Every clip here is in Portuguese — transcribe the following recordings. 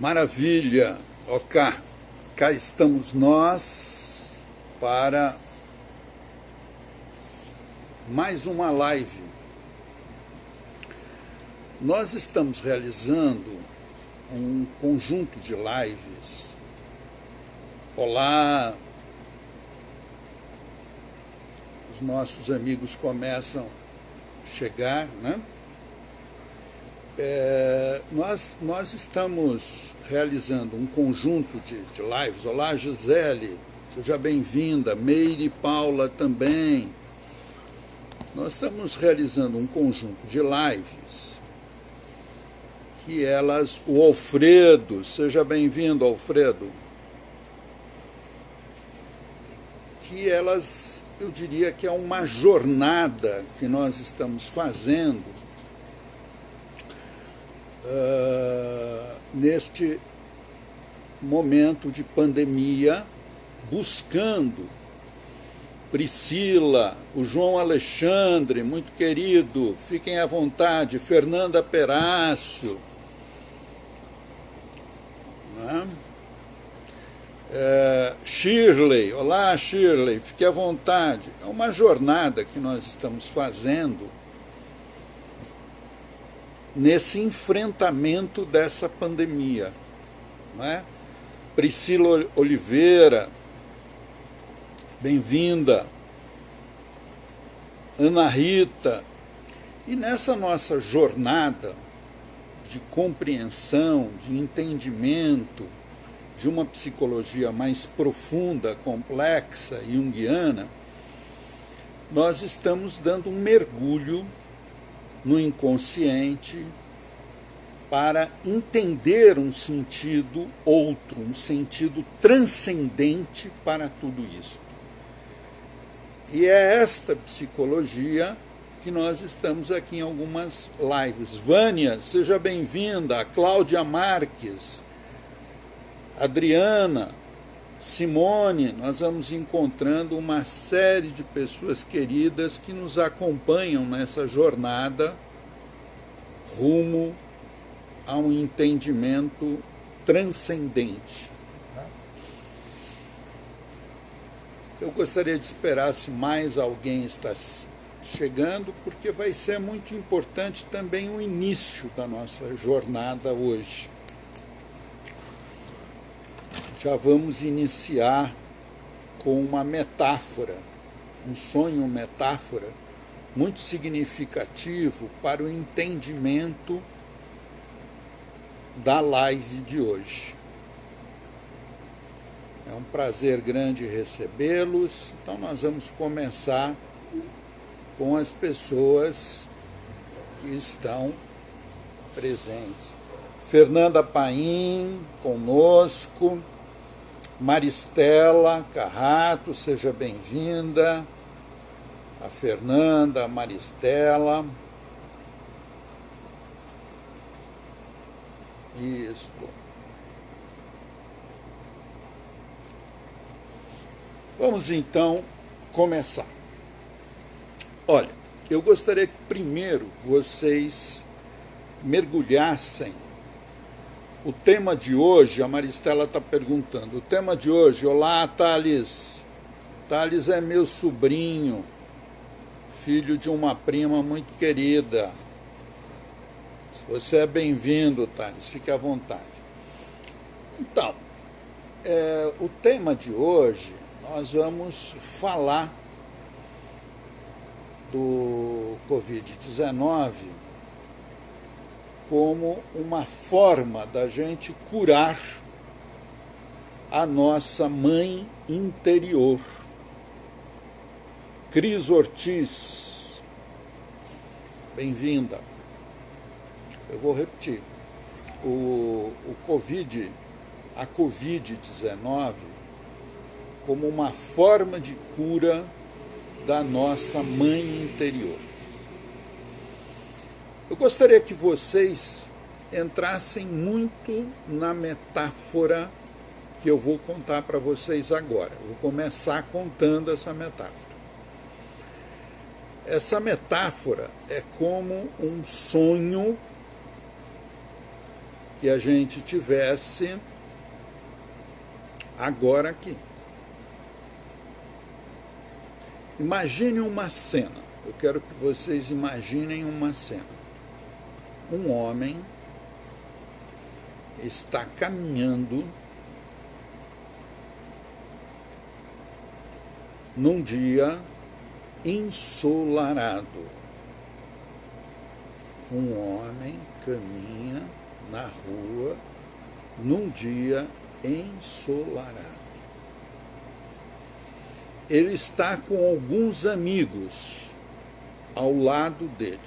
Maravilha, ok. Cá estamos nós para mais uma live. Nós estamos realizando um conjunto de lives. Olá, os nossos amigos começam a chegar, né? Nós estamos realizando um conjunto de lives. Olá, Gisele, seja bem-vinda. Meire Paula também. Nós estamos realizando um conjunto de lives que elas... O Alfredo, seja bem-vindo, Alfredo. Que elas, eu diria que é uma jornada que nós estamos fazendo neste momento de pandemia, buscando Priscila, o João Alexandre, muito querido, fiquem à vontade, Fernanda Perácio, né? Shirley, olá Shirley, fique à vontade. É uma jornada que nós estamos fazendo nesse enfrentamento dessa pandemia, não é? Priscila Oliveira, bem-vinda. Ana Rita. E nessa nossa jornada de compreensão, de entendimento, de uma psicologia mais profunda, complexa, junguiana, nós estamos dando um mergulho no inconsciente para entender um sentido outro, um sentido transcendente para tudo isso. E é esta psicologia que nós estamos aqui em algumas lives. Vânia, seja bem-vinda. Cláudia Marques, Adriana, Simone, nós vamos encontrando uma série de pessoas queridas que nos acompanham nessa jornada rumo a um entendimento transcendente. Eu gostaria de esperar se mais alguém está chegando, porque vai ser muito importante também o início da nossa jornada hoje. Já vamos iniciar com uma metáfora, um sonho metáfora, muito significativo para o entendimento da live de hoje. É um prazer grande recebê-los. Então nós vamos começar com as pessoas que estão presentes. Fernanda Paim, conosco. Maristela Carrato, seja bem-vinda. A Fernanda, a Maristela. Isso. Vamos então começar. Olha, eu gostaria que primeiro vocês mergulhassem. O tema de hoje, a Maristela está perguntando, o tema de hoje, olá Thales, Thales é meu sobrinho, filho de uma prima muito querida. Você é bem-vindo, Thales, fique à vontade. Então, o tema de hoje, nós vamos falar do Covid-19 como uma forma da gente curar a nossa mãe interior. Cris Ortiz, bem-vinda. Eu vou repetir. A Covid-19 como uma forma de cura da nossa mãe interior. Eu gostaria que vocês entrassem muito na metáfora que eu vou contar para vocês agora. Eu vou começar contando essa metáfora. Essa metáfora é como um sonho que a gente tivesse agora aqui. Imagine uma cena. Eu quero que vocês imaginem uma cena. Um homem está caminhando num dia ensolarado. Um homem caminha na rua num dia ensolarado. Ele está com alguns amigos ao lado dele.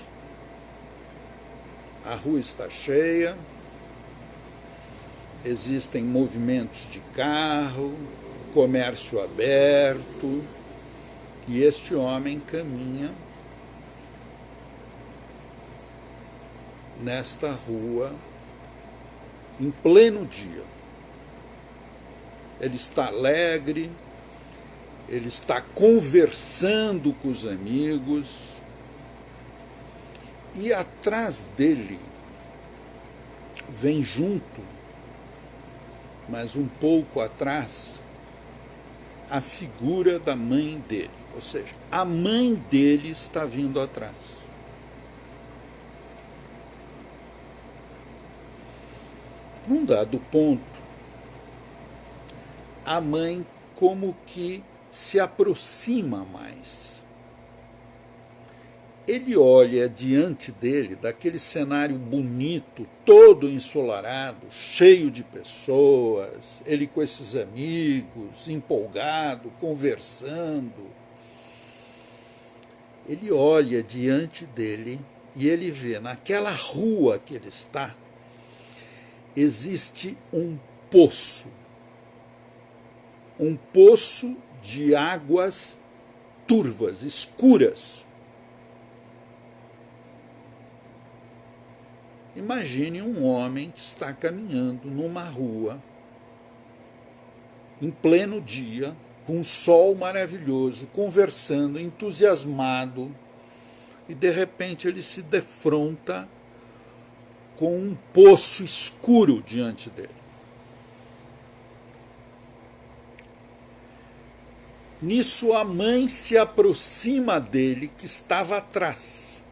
A rua está cheia, existem movimentos de carro, comércio aberto, e este homem caminha nesta rua em pleno dia. Ele está alegre, ele está conversando com os amigos, e atrás dele vem junto, mas um pouco atrás, a figura da mãe dele. Ou seja, a mãe dele está vindo atrás. Num dado ponto, a mãe como que se aproxima mais. Ele olha diante dele, daquele cenário bonito, todo ensolarado, cheio de pessoas, ele com esses amigos, empolgado, conversando. Ele olha diante dele e ele vê, naquela rua que ele está, existe um poço de águas turvas, escuras. Imagine um homem que está caminhando numa rua, em pleno dia, com um sol maravilhoso, conversando, entusiasmado, e de repente ele se defronta com um poço escuro diante dele. Nisso a mãe se aproxima dele, que estava atrás.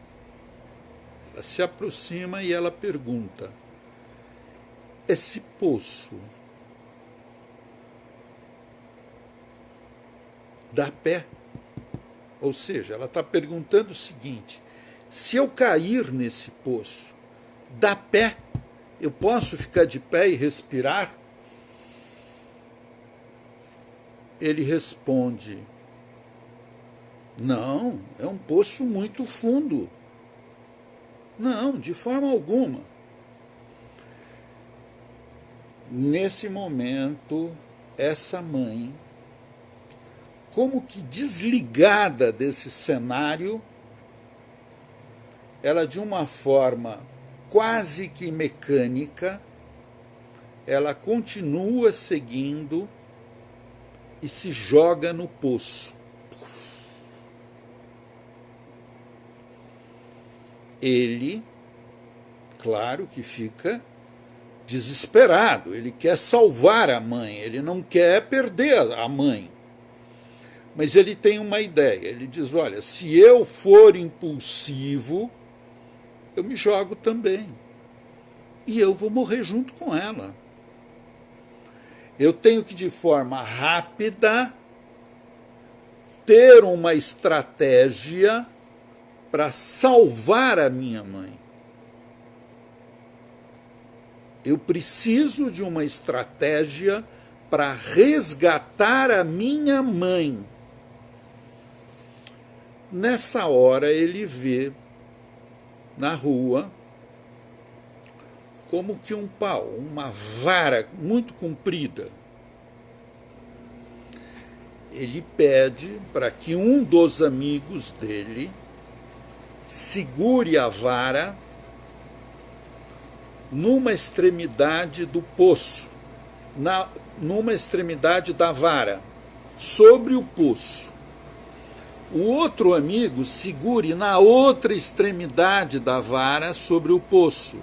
Ela se aproxima e ela pergunta: esse poço dá pé? Ou seja, ela está perguntando o seguinte: se eu cair nesse poço, dá pé? Eu posso ficar de pé e respirar? Ele responde: não, é um poço muito fundo. Não, de forma alguma. Nesse momento, essa mãe, como que desligada desse cenário, ela de uma forma quase que mecânica, ela continua seguindo e se joga no poço. Ele, claro que fica desesperado, ele quer salvar a mãe, ele não quer perder a mãe. Mas ele tem uma ideia, ele diz: olha, se eu for impulsivo, eu me jogo também. E eu vou morrer junto com ela. Eu tenho que, de forma rápida, ter uma estratégia para salvar a minha mãe. Eu preciso de uma estratégia para resgatar a minha mãe. Nessa hora ele vê na rua como que um pau, uma vara muito comprida. Ele pede para que um dos amigos dele segure a vara numa extremidade do poço, numa extremidade da vara, sobre o poço. O outro amigo segure na outra extremidade da vara sobre o poço.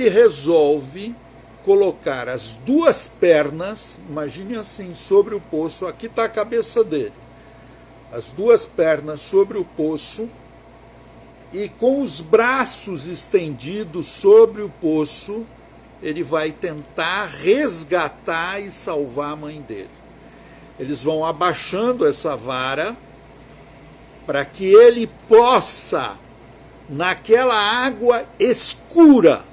ele resolve colocar as duas pernas, imagine assim, sobre o poço, aqui está a cabeça dele, as duas pernas sobre o poço e com os braços estendidos sobre o poço, ele vai tentar resgatar e salvar a mãe dele. Eles vão abaixando essa vara para que ele possa, naquela água escura,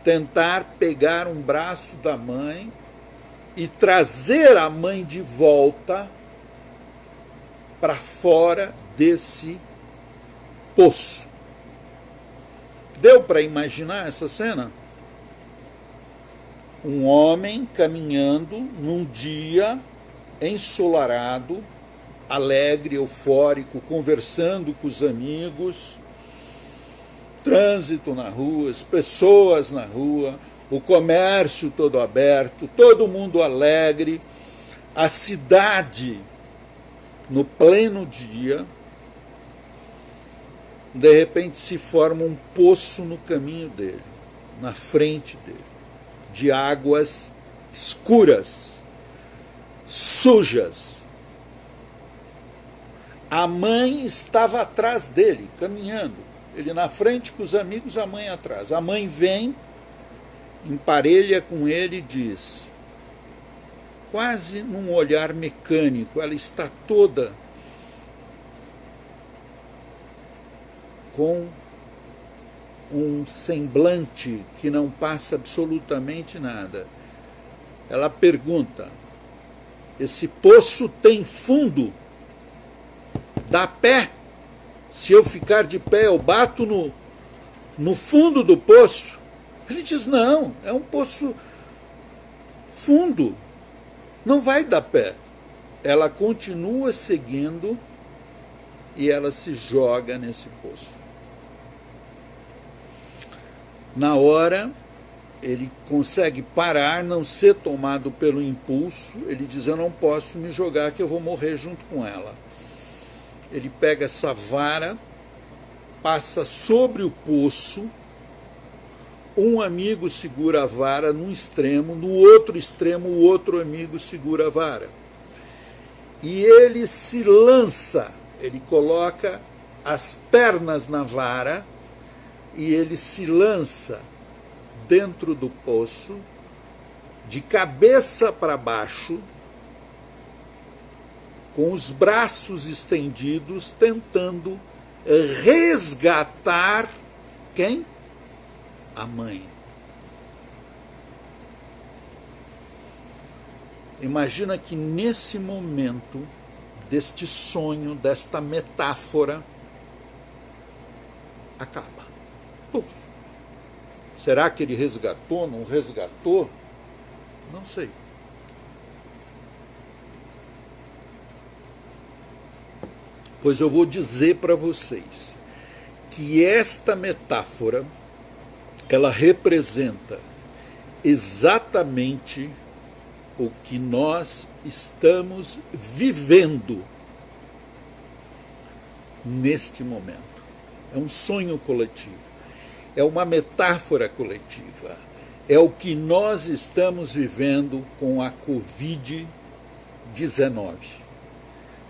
tentar pegar um braço da mãe e trazer a mãe de volta para fora desse poço. Deu para imaginar essa cena? Um homem caminhando num dia ensolarado, alegre, eufórico, conversando com os amigos, trânsito na rua, as pessoas na rua, o comércio todo aberto, todo mundo alegre, a cidade no pleno dia. De repente se forma um poço no caminho dele, na frente dele, de águas escuras, sujas. A mãe estava atrás dele, caminhando. Ele na frente com os amigos, a mãe atrás. A mãe vem, emparelha com ele e diz, quase num olhar mecânico, ela está toda com um semblante que não passa absolutamente nada. Ela pergunta, esse poço tem fundo? Dá pé? Se eu ficar de pé, eu bato no fundo do poço? Ele diz, não, é um poço fundo, não vai dar pé. Ela continua seguindo e ela se joga nesse poço. Na hora, ele consegue parar, não ser tomado pelo impulso. Ele diz, eu não posso me jogar que eu vou morrer junto com ela. Ele pega essa vara, passa sobre o poço, um amigo segura a vara num extremo, no outro extremo o outro amigo segura a vara. E ele se lança, ele coloca as pernas na vara e ele se lança dentro do poço, de cabeça para baixo, com os braços estendidos, tentando resgatar quem? A mãe. Imagina que nesse momento, deste sonho, desta metáfora, acaba. Puf. Será que ele resgatou, não resgatou? Não sei. Pois eu vou dizer para vocês que esta metáfora, ela representa exatamente o que nós estamos vivendo neste momento. É um sonho coletivo, é uma metáfora coletiva, é o que nós estamos vivendo com a Covid-19.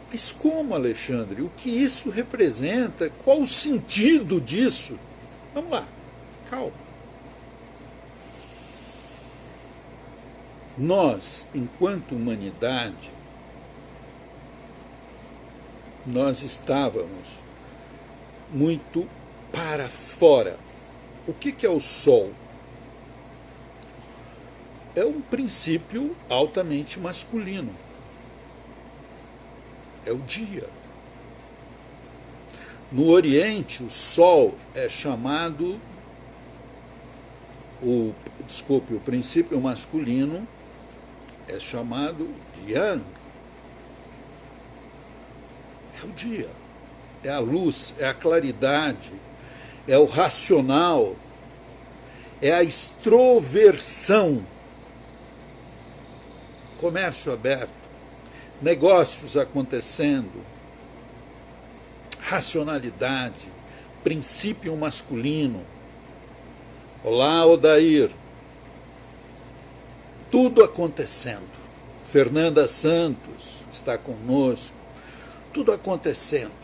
Mas como, Alexandre? O que isso representa? Qual o sentido disso? Vamos lá, calma. Nós, enquanto humanidade, nós estávamos muito para fora. O que é o Sol? É um princípio altamente masculino. É o dia. No Oriente, o Sol é chamado, o princípio masculino é chamado de Yang. É o dia, é a luz, é a claridade, é o racional, é a extroversão. Comércio aberto, negócios acontecendo, racionalidade, princípio masculino. Olá, Odair. Tudo acontecendo. Fernanda Santos está conosco. Tudo acontecendo.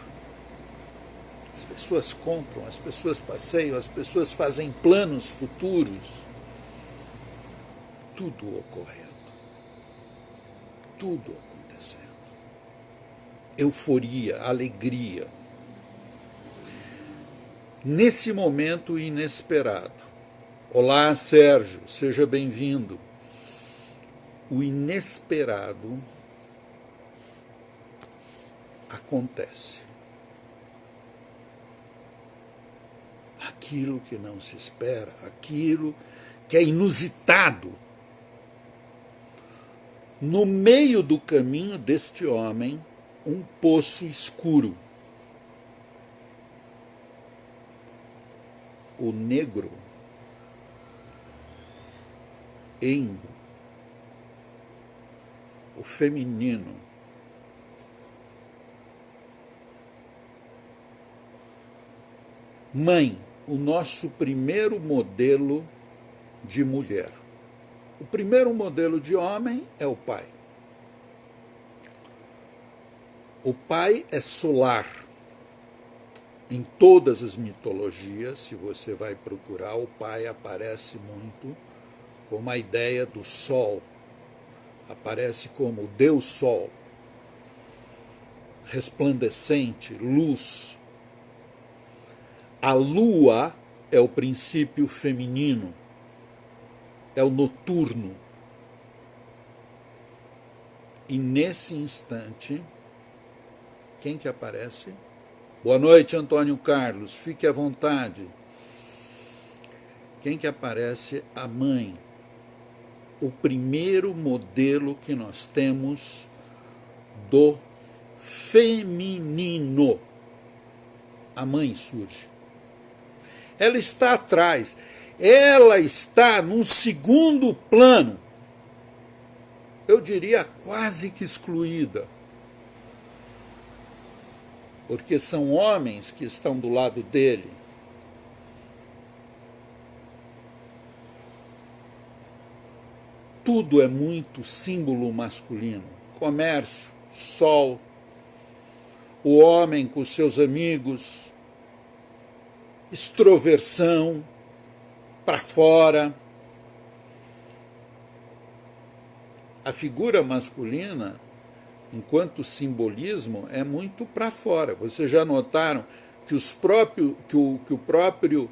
As pessoas compram, as pessoas passeiam, as pessoas fazem planos futuros. Tudo ocorrendo. Tudo acontecendo. Euforia, alegria. Nesse momento inesperado. Olá, Sérgio, seja bem-vindo. O inesperado acontece. Aquilo que não se espera, aquilo que é inusitado. No meio do caminho deste homem, um poço escuro. O negro em o feminino. Mãe, o nosso primeiro modelo de mulher. O primeiro modelo de homem é o pai. O pai é solar. Em todas as mitologias, se você vai procurar, o pai aparece muito como a ideia do sol. Aparece como o Deus Sol, resplandecente, luz. A lua é o princípio feminino, é o noturno. E nesse instante, quem que aparece? Boa noite, Antônio Carlos, fique à vontade. Quem que aparece? A mãe. O primeiro modelo que nós temos do feminino. A mãe surge. Ela está atrás. Ela está num segundo plano. Eu diria quase que excluída. Porque são homens que estão do lado dele. Tudo é muito símbolo masculino. Comércio, sol, o homem com seus amigos, extroversão, para fora. A figura masculina, enquanto simbolismo, é muito para fora. Vocês já notaram que o próprio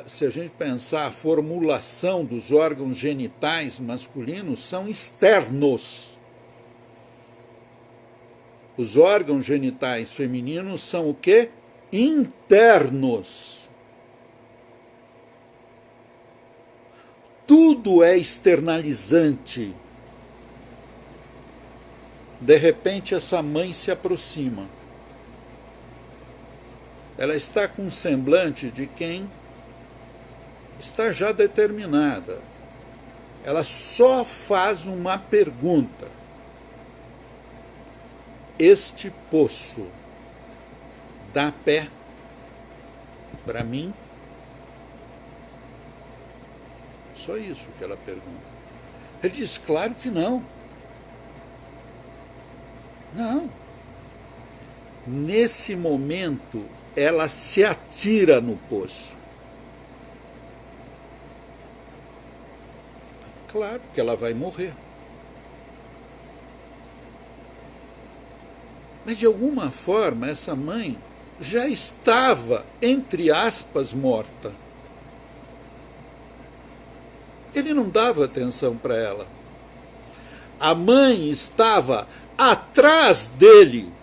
se a gente pensar a formulação dos órgãos genitais masculinos, são externos. Os órgãos genitais femininos são o quê? Internos. Tudo é externalizante. De repente, essa mãe se aproxima. Ela está com um semblante de quem está já determinada. Ela só faz uma pergunta. Este poço dá pé para mim? Só isso que ela pergunta. Ele diz, claro que não. Não. Nesse momento, ela se atira no poço. Claro que ela vai morrer. Mas, de alguma forma, essa mãe já estava, entre aspas, morta. Ele não dava atenção para ela. A mãe estava atrás dele.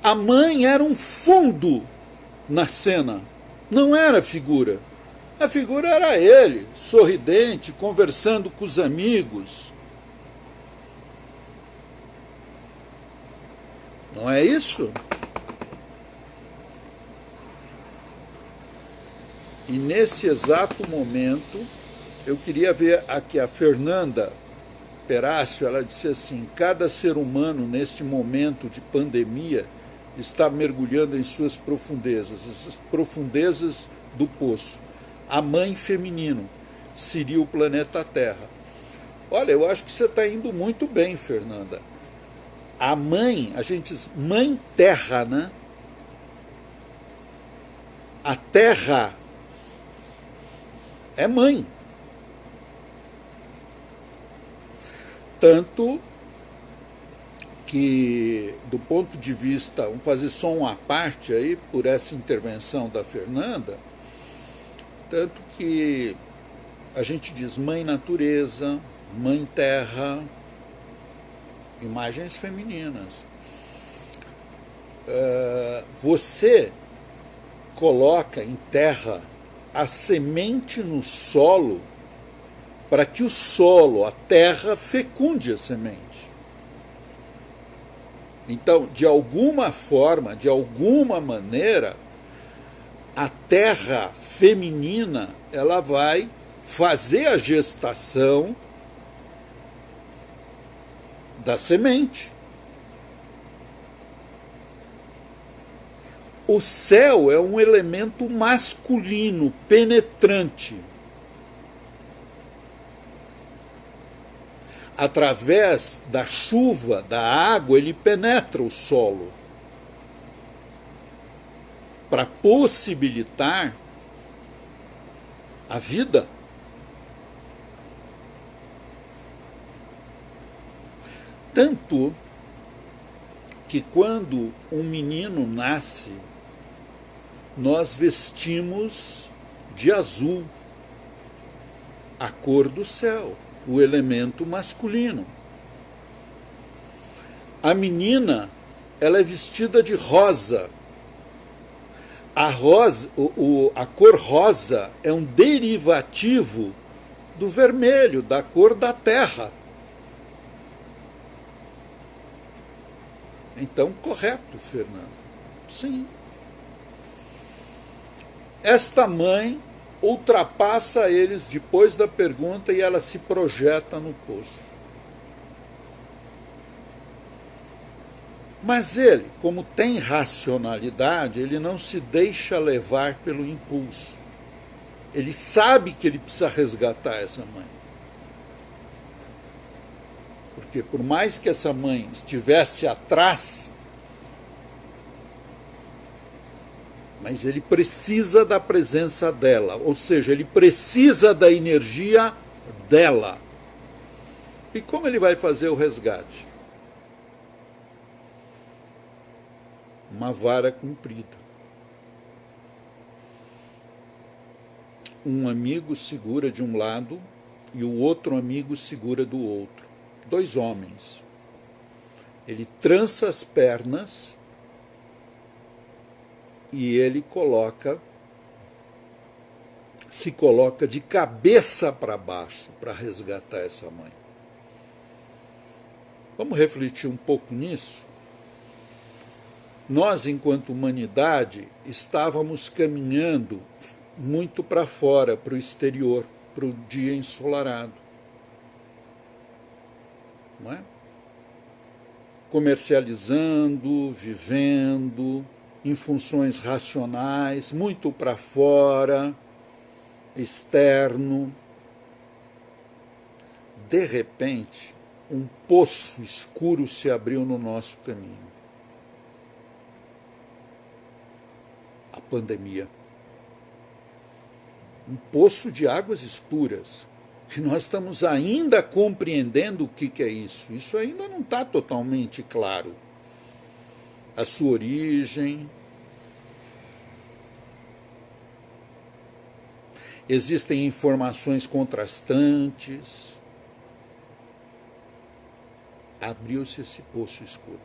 A mãe era um fundo na cena, não era a figura. A figura era ele, sorridente, conversando com os amigos. Não é isso? E nesse exato momento, eu queria ver aqui a Fernanda Perácio, ela disse assim, cada ser humano neste momento de pandemia está mergulhando em suas profundezas, essas profundezas do poço. A mãe feminino seria o planeta Terra. Olha, eu acho que você está indo muito bem, Fernanda. A mãe, a gente diz mãe terra, né? A terra é mãe. Tanto que, do ponto de vista, vamos fazer só uma parte aí, por essa intervenção da Fernanda, tanto que a gente diz mãe natureza, mãe terra, imagens femininas. Você coloca em terra a semente no solo para que o solo, a terra, fecunde a semente. Então, de alguma forma, de alguma maneira, a terra feminina ela vai fazer a gestação da semente. O céu é um elemento masculino, penetrante. Através da chuva, da água, ele penetra o solo para possibilitar a vida. Tanto que quando um menino nasce, nós vestimos de azul, a cor do céu, o elemento masculino. A menina, ela é vestida de rosa. A cor rosa é um derivativo do vermelho, da cor da terra. Então, correto, Fernando. Sim. Esta mãe ultrapassa eles depois da pergunta e ela se projeta no poço. Mas ele, como tem racionalidade, ele não se deixa levar pelo impulso. Ele sabe que ele precisa resgatar essa mãe. Porque por mais que essa mãe estivesse atrás, mas ele precisa da presença dela, ou seja, ele precisa da energia dela. E como ele vai fazer o resgate? Uma vara comprida. Um amigo segura de um lado e o outro amigo segura do outro. 2 homens. Ele trança as pernas e ele se coloca de cabeça para baixo para resgatar essa mãe. Vamos refletir um pouco nisso? Nós, enquanto humanidade, estávamos caminhando muito para fora, para o exterior, para o dia ensolarado. Não é? Comercializando, vivendo, em funções racionais, muito para fora, externo. De repente, um poço escuro se abriu no nosso caminho. A pandemia. Um poço de águas escuras, que nós estamos ainda compreendendo o que é isso. Isso ainda não está totalmente claro. A sua origem. Existem informações contrastantes. Abriu-se esse poço escuro.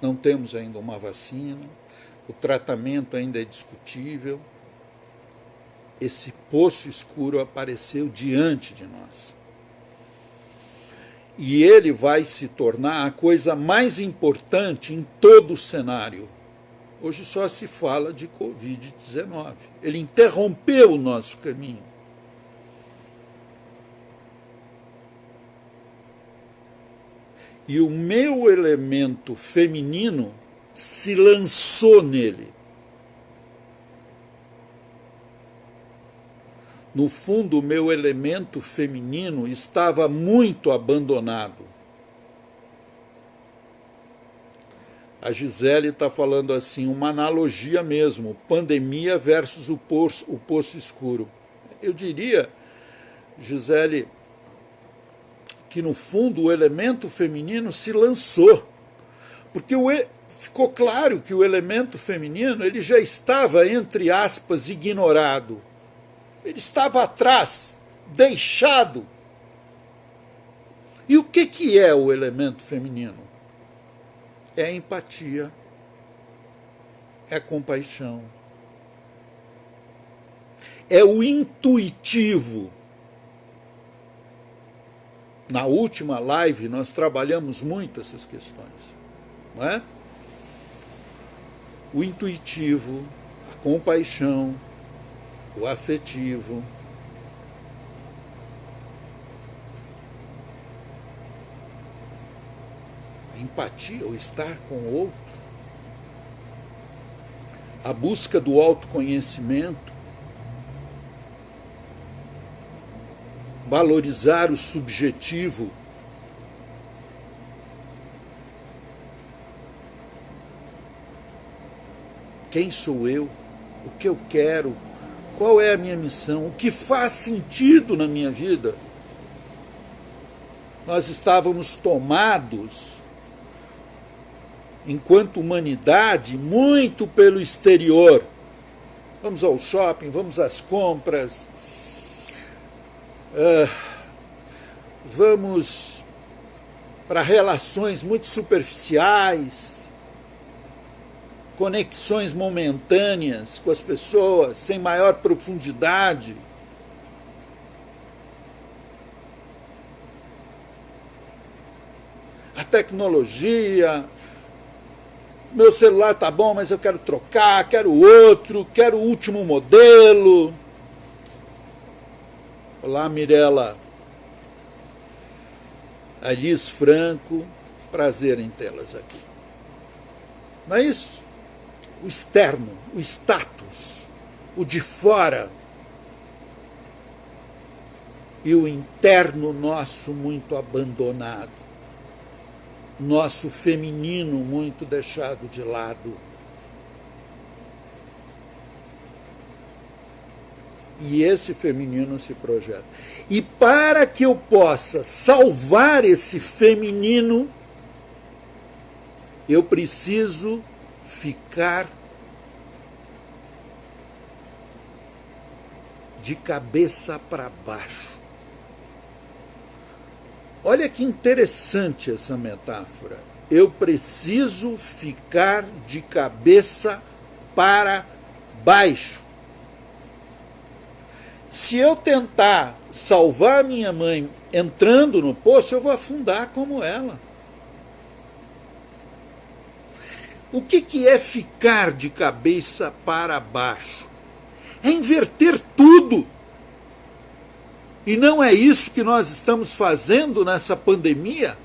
Não temos ainda uma vacina, o tratamento ainda é discutível. Esse poço escuro apareceu diante de nós. E ele vai se tornar a coisa mais importante em todo o cenário. Hoje só se fala de Covid-19. Ele interrompeu o nosso caminho. E o meu elemento feminino se lançou nele. No fundo, o meu elemento feminino estava muito abandonado. A Gisele está falando assim, uma analogia mesmo, pandemia versus o poço escuro. Eu diria, Gisele, que no fundo o elemento feminino se lançou, porque ficou claro que o elemento feminino ele já estava, entre aspas, ignorado. Ele estava atrás, deixado. E o que é o elemento feminino? É a empatia, é a compaixão, é o intuitivo. Na última live nós trabalhamos muito essas questões, não é? O intuitivo, a compaixão, o afetivo. A empatia, o estar com o outro. A busca do autoconhecimento. Valorizar o subjetivo. Quem sou eu? O que eu quero? Qual é a minha missão? O que faz sentido na minha vida? Nós estávamos tomados, enquanto humanidade, muito pelo exterior. Vamos ao shopping, vamos às compras, vamos para relações muito superficiais, conexões momentâneas com as pessoas, sem maior profundidade. A tecnologia, meu celular tá bom, mas eu quero trocar, quero outro, quero o último modelo. Olá, Mirella. Alice Franco, prazer em tê-las aqui. Não é isso? O externo, o status, o de fora. E o interno nosso muito abandonado. Nosso feminino muito deixado de lado. E esse feminino se projeta. E para que eu possa salvar esse feminino, eu preciso ficar de cabeça para baixo. Olha que interessante essa metáfora. Eu preciso ficar de cabeça para baixo. Se eu tentar salvar minha mãe entrando no poço, eu vou afundar como ela. O que é ficar de cabeça para baixo? É inverter tudo. E não é isso que nós estamos fazendo nessa pandemia?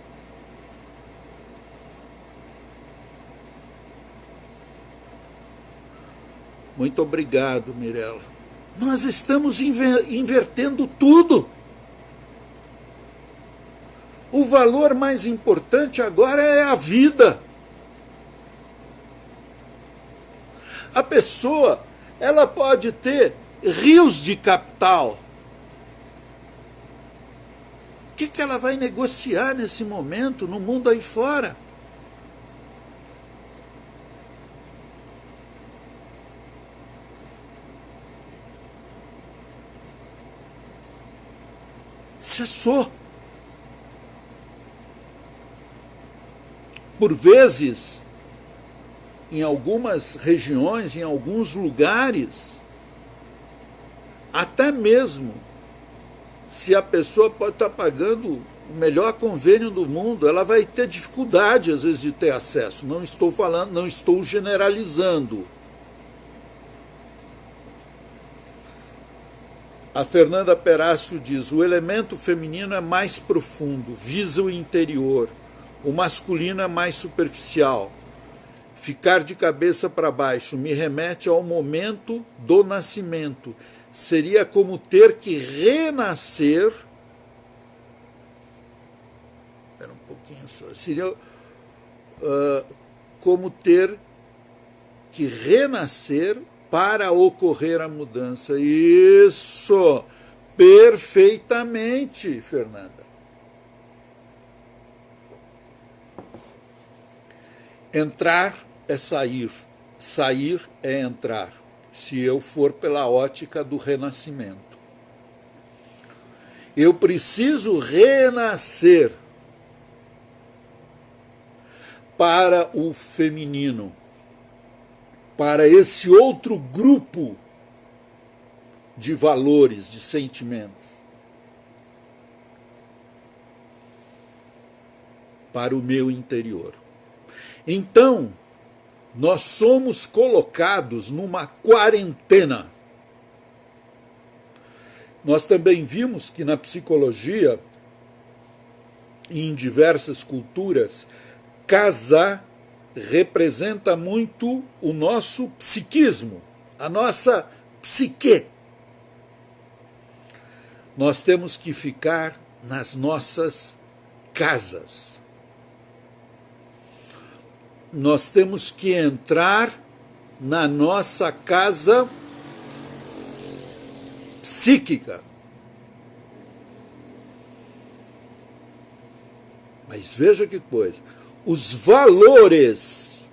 Muito obrigado, Mirella. Nós estamos invertendo tudo. O valor mais importante agora é a vida. A pessoa, ela pode ter rios de capital. O que ela vai negociar nesse momento, no mundo aí fora? Cessou. Por vezes, em algumas regiões, em alguns lugares, até mesmo se a pessoa pode estar pagando o melhor convênio do mundo, ela vai ter dificuldade, às vezes, de ter acesso. Não estou falando, não estou generalizando. A Fernanda Perácio diz, o elemento feminino é mais profundo, visa o interior. O masculino é mais superficial. Ficar de cabeça para baixo me remete ao momento do nascimento. Seria como ter que renascer. Espera um pouquinho só. Seria como ter que renascer para ocorrer a mudança. Isso! Perfeitamente, Fernanda. Entrar é sair, sair é entrar, se eu for pela ótica do renascimento. Eu preciso renascer para o feminino, para esse outro grupo de valores, de sentimentos, para o meu interior. Então, nós somos colocados numa quarentena. Nós também vimos que na psicologia, e em diversas culturas, casar representa muito o nosso psiquismo, a nossa psique. Nós temos que ficar nas nossas casas. Nós temos que entrar na nossa casa psíquica. Mas veja que coisa. Os valores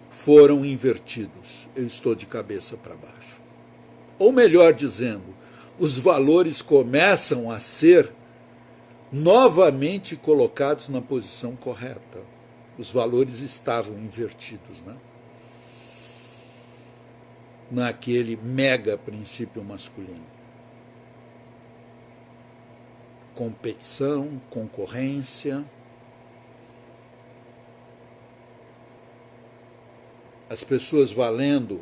foram invertidos. Eu estou de cabeça para baixo. Ou melhor dizendo, os valores começam a ser novamente colocados na posição correta. Os valores estavam invertidos, né? Naquele mega princípio masculino. Competição, concorrência. As pessoas valendo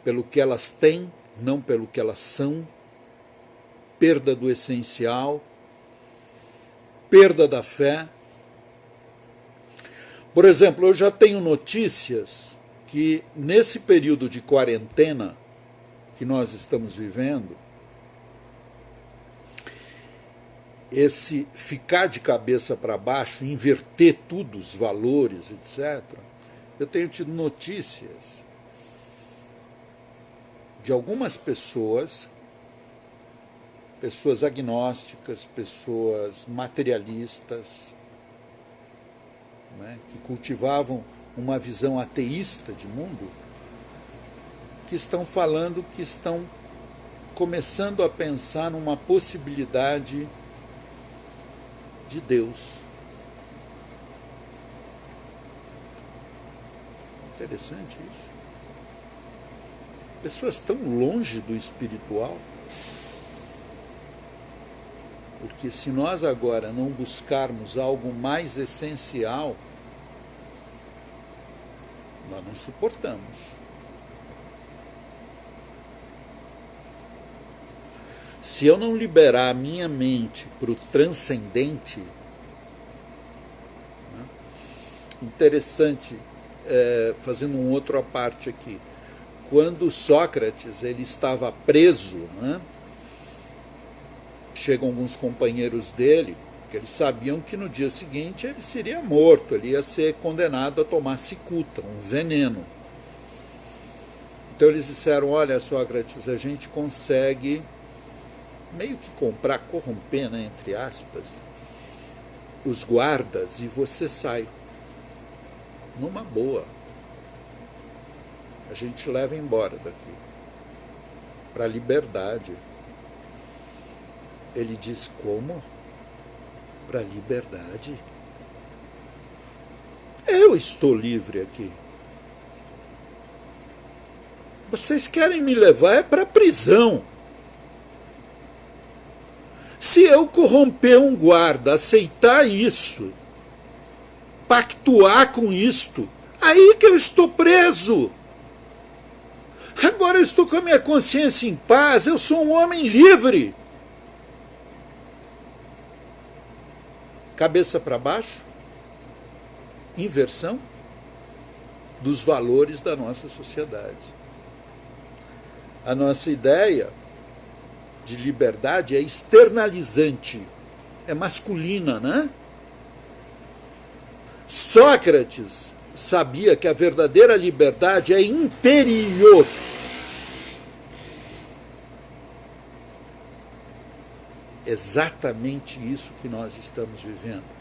pelo que elas têm, não pelo que elas são. Perda do essencial. Perda da fé. Por exemplo, eu já tenho notícias que nesse período de quarentena que nós estamos vivendo, esse ficar de cabeça para baixo, inverter tudo, os valores, etc., eu tenho tido notícias de algumas pessoas agnósticas, pessoas materialistas, né, que cultivavam uma visão ateísta de mundo, que estão falando que estão começando a pensar numa possibilidade de Deus. Interessante isso. Pessoas tão longe do espiritual. Porque se nós agora não buscarmos algo mais essencial, nós não suportamos. Se eu não liberar a minha mente para o transcendente, né? Interessante, fazendo um outro à parte aqui, quando Sócrates ele estava preso, né? Chegam alguns companheiros dele, que eles sabiam que no dia seguinte ele seria morto, ele ia ser condenado a tomar cicuta, um veneno. Então eles disseram, olha, Sócrates, a gente consegue meio que comprar, corromper, né, entre aspas, os guardas e você sai. Numa boa. A gente leva embora daqui. Para a liberdade. Ele diz, como? Para a liberdade? Eu estou livre aqui. Vocês querem me levar para a prisão. Se eu corromper um guarda, aceitar isso, pactuar com isto, aí que eu estou preso. Agora eu estou com a minha consciência em paz, eu sou um homem livre. Cabeça para baixo, inversão, dos valores da nossa sociedade. A nossa ideia de liberdade é externalizante, é masculina, né? Sócrates sabia que a verdadeira liberdade é interior. Exatamente isso que nós estamos vivendo.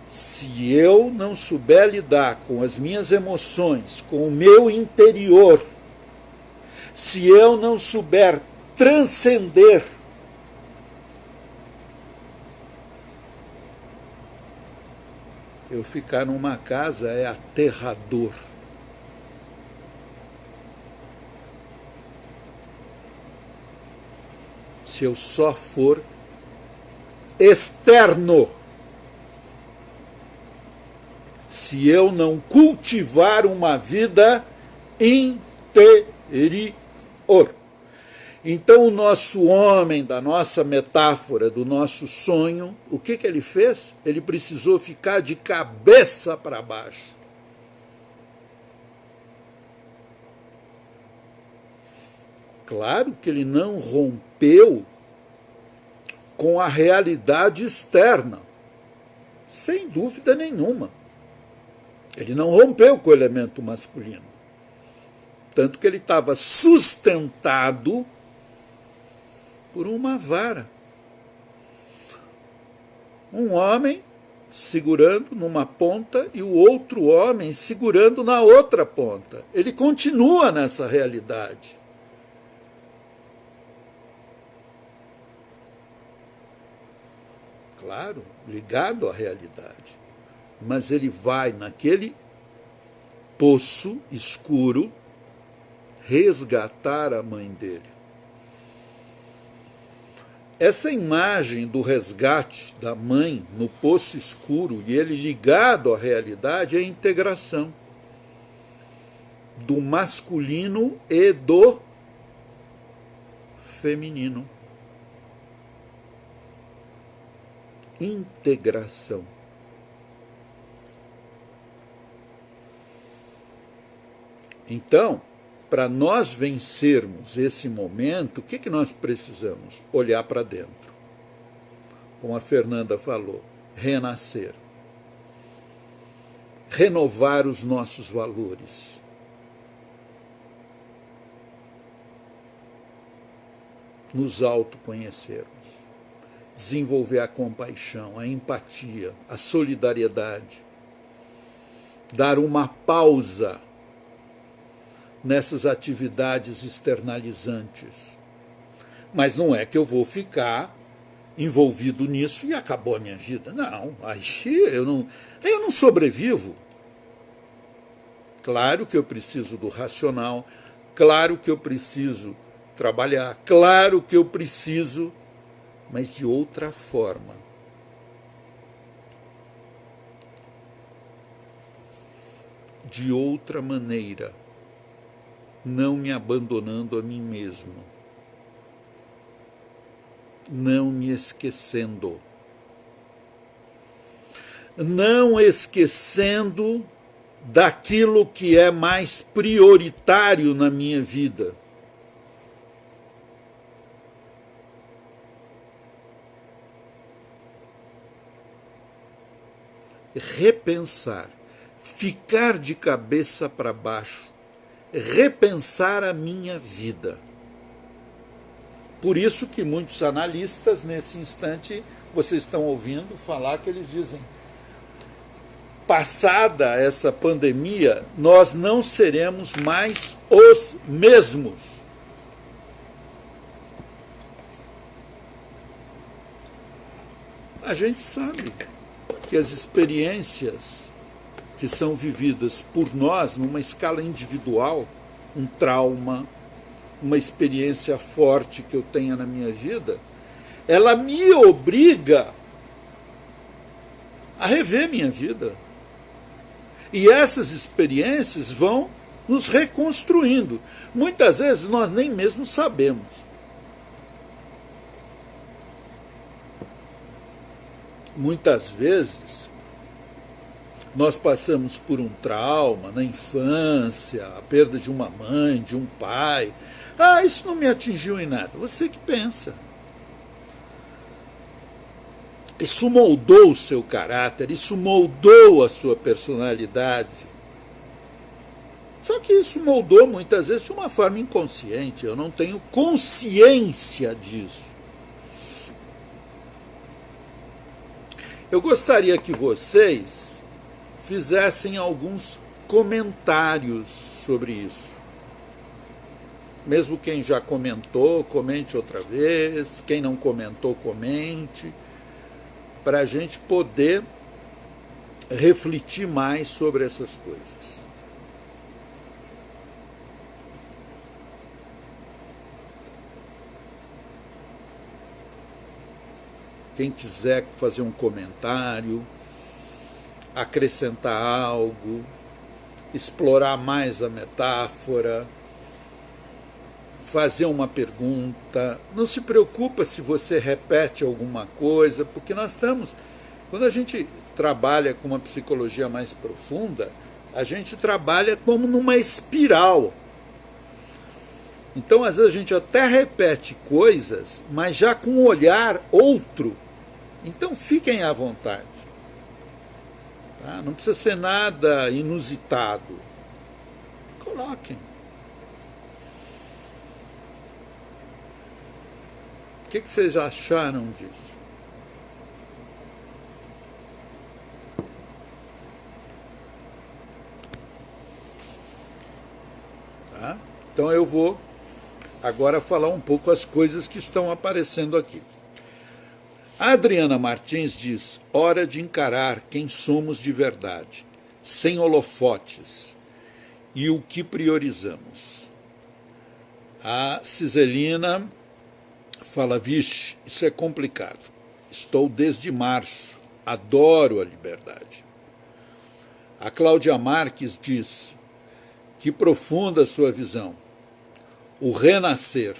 Se eu não souber lidar com as minhas emoções, com o meu interior, se eu não souber transcender eu ficar numa casa é aterrador. Se eu só for externo, se eu não cultivar uma vida interior. Então o nosso homem, da nossa metáfora, do nosso sonho, o que ele fez? Ele precisou ficar de cabeça para baixo. Claro que ele não rompeu com a realidade externa, sem dúvida nenhuma. Ele não rompeu com o elemento masculino. Tanto que ele estava sustentado por uma vara. Um homem segurando numa ponta e o outro homem segurando na outra ponta. Ele continua nessa realidade. Claro, ligado à realidade. Mas ele vai naquele poço escuro resgatar a mãe dele. Essa imagem do resgate da mãe no poço escuro e ele ligado à realidade é a integração do masculino e do feminino. Integração. Então, para nós vencermos esse momento, o que nós precisamos? Olhar para dentro. Como a Fernanda falou, renascer. Renovar os nossos valores. Nos autoconhecermos. Desenvolver a compaixão, a empatia, a solidariedade. Dar uma pausa nessas atividades externalizantes. Mas não é que eu vou ficar envolvido nisso e acabou a minha vida. Não, aí eu não sobrevivo. Claro que eu preciso do racional, claro que eu preciso trabalhar, claro que eu preciso, mas de outra forma. De outra maneira. Não me abandonando a mim mesmo, não me esquecendo, não esquecendo daquilo que é mais prioritário na minha vida. Repensar, ficar de cabeça para baixo, repensar a minha vida. Por isso que muitos analistas, nesse instante, vocês estão ouvindo falar que eles dizem, passada essa pandemia, nós não seremos mais os mesmos. A gente sabe que as experiências que são vividas por nós numa escala individual, um trauma, uma experiência forte que eu tenha na minha vida, ela me obriga a rever minha vida. E essas experiências vão nos reconstruindo. Muitas vezes nós nem mesmo sabemos. Muitas vezes nós passamos por um trauma na infância, a perda de uma mãe, de um pai. Ah, isso não me atingiu em nada. Você que pensa. Isso moldou o seu caráter, isso moldou a sua personalidade. Só que isso moldou muitas vezes de uma forma inconsciente. Eu não tenho consciência disso. Eu gostaria que vocês fizessem alguns comentários sobre isso. Mesmo quem já comentou, comente outra vez. Quem não comentou, comente. Para a gente poder refletir mais sobre essas coisas. Quem quiser fazer um comentário, acrescentar algo, explorar mais a metáfora, fazer uma pergunta. Não se preocupa se você repete alguma coisa, porque nós estamos... Quando a gente trabalha com uma psicologia mais profunda, a gente trabalha como numa espiral. Então, às vezes, a gente até repete coisas, mas já com um olhar outro. Então, fiquem à vontade. Tá? Não precisa ser nada inusitado. Coloquem. O que vocês acharam disso? Tá? Então eu vou agora falar um pouco as coisas que estão aparecendo aqui. A Adriana Martins diz: hora de encarar quem somos de verdade, sem holofotes, e o que priorizamos. A Ciselina fala: vixe, isso é complicado. Estou desde março, adoro a liberdade. A Cláudia Marques diz: que profunda a sua visão. O renascer.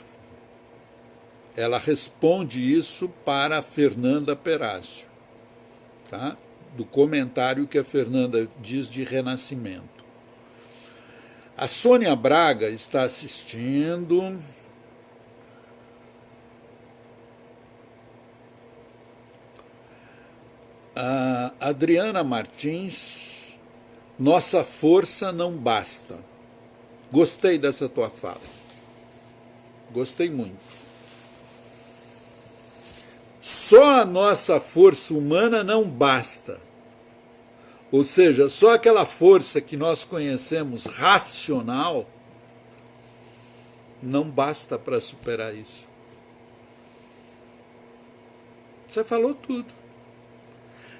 Ela responde isso para a Fernanda Perácio, tá? Do comentário que a Fernanda diz de renascimento. A Sônia Braga está assistindo. A Adriana Martins: nossa força não basta. Gostei dessa tua fala. Gostei muito. Só a nossa força humana não basta. Ou seja, só aquela força que nós conhecemos racional não basta para superar isso. Você falou tudo.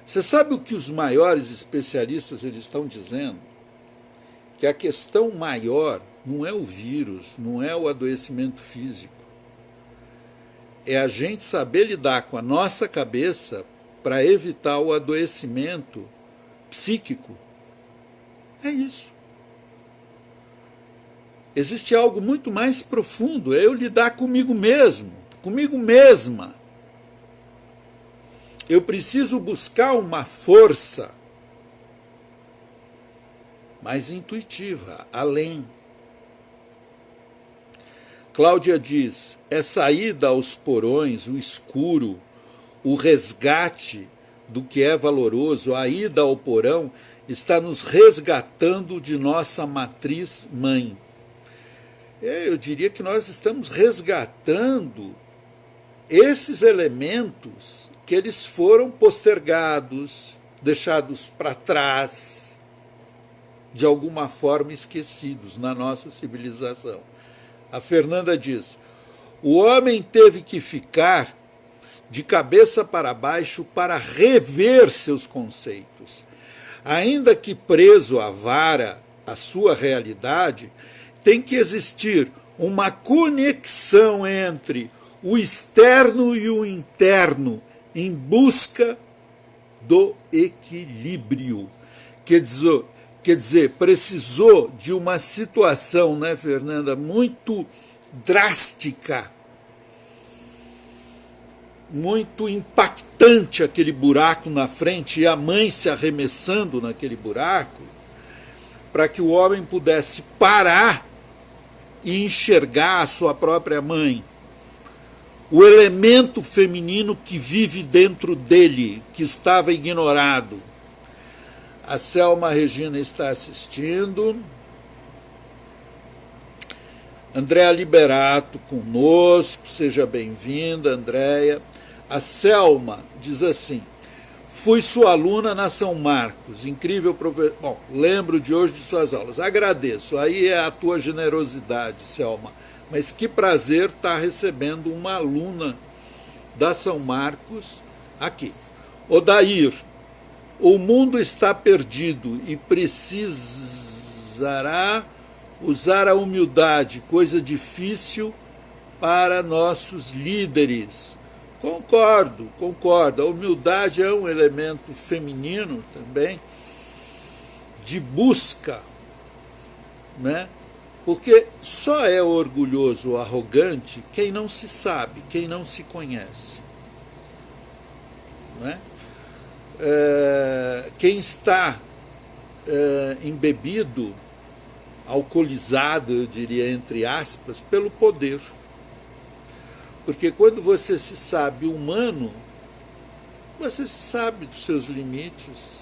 Você sabe o que os maiores especialistas eles estão dizendo? Que a questão maior não é o vírus, não é o adoecimento físico. É a gente saber lidar com a nossa cabeça para evitar o adoecimento psíquico. É isso. Existe algo muito mais profundo, é eu lidar comigo mesmo, comigo mesma. Eu preciso buscar uma força mais intuitiva, além. Cláudia diz: é saída aos porões, o escuro, o resgate do que é valoroso, a ida ao porão está nos resgatando de nossa matriz mãe. Eu diria que nós estamos resgatando esses elementos que eles foram postergados, deixados para trás, de alguma forma esquecidos na nossa civilização. A Fernanda diz: o homem teve que ficar de cabeça para baixo para rever seus conceitos. Ainda que preso à vara, à sua realidade, tem que existir uma conexão entre o externo e o interno em busca do equilíbrio. Quer dizer, precisou de uma situação, né, Fernanda, muito drástica muito impactante aquele buraco na frente e a mãe se arremessando naquele buraco, para que o homem pudesse parar e enxergar a sua própria mãe. O elemento feminino que vive dentro dele, que estava ignorado. A Selma Regina está assistindo. Andréa Liberato conosco, seja bem-vinda, Andréa. A Selma diz assim: fui sua aluna na São Marcos, incrível professor. Bom, lembro de hoje de suas aulas. Agradeço, aí é a tua generosidade, Selma. Mas que prazer estar recebendo uma aluna da São Marcos aqui. Odair, o mundo está perdido e precisará usar a humildade, coisa difícil para nossos líderes. Concordo. A humildade é um elemento feminino também, de busca, né? Porque só é orgulhoso ou arrogante quem não se sabe, quem não se conhece. Não é? Quem está embebido, alcoolizado, eu diria, entre aspas, pelo poder. Porque quando você se sabe humano, você se sabe dos seus limites,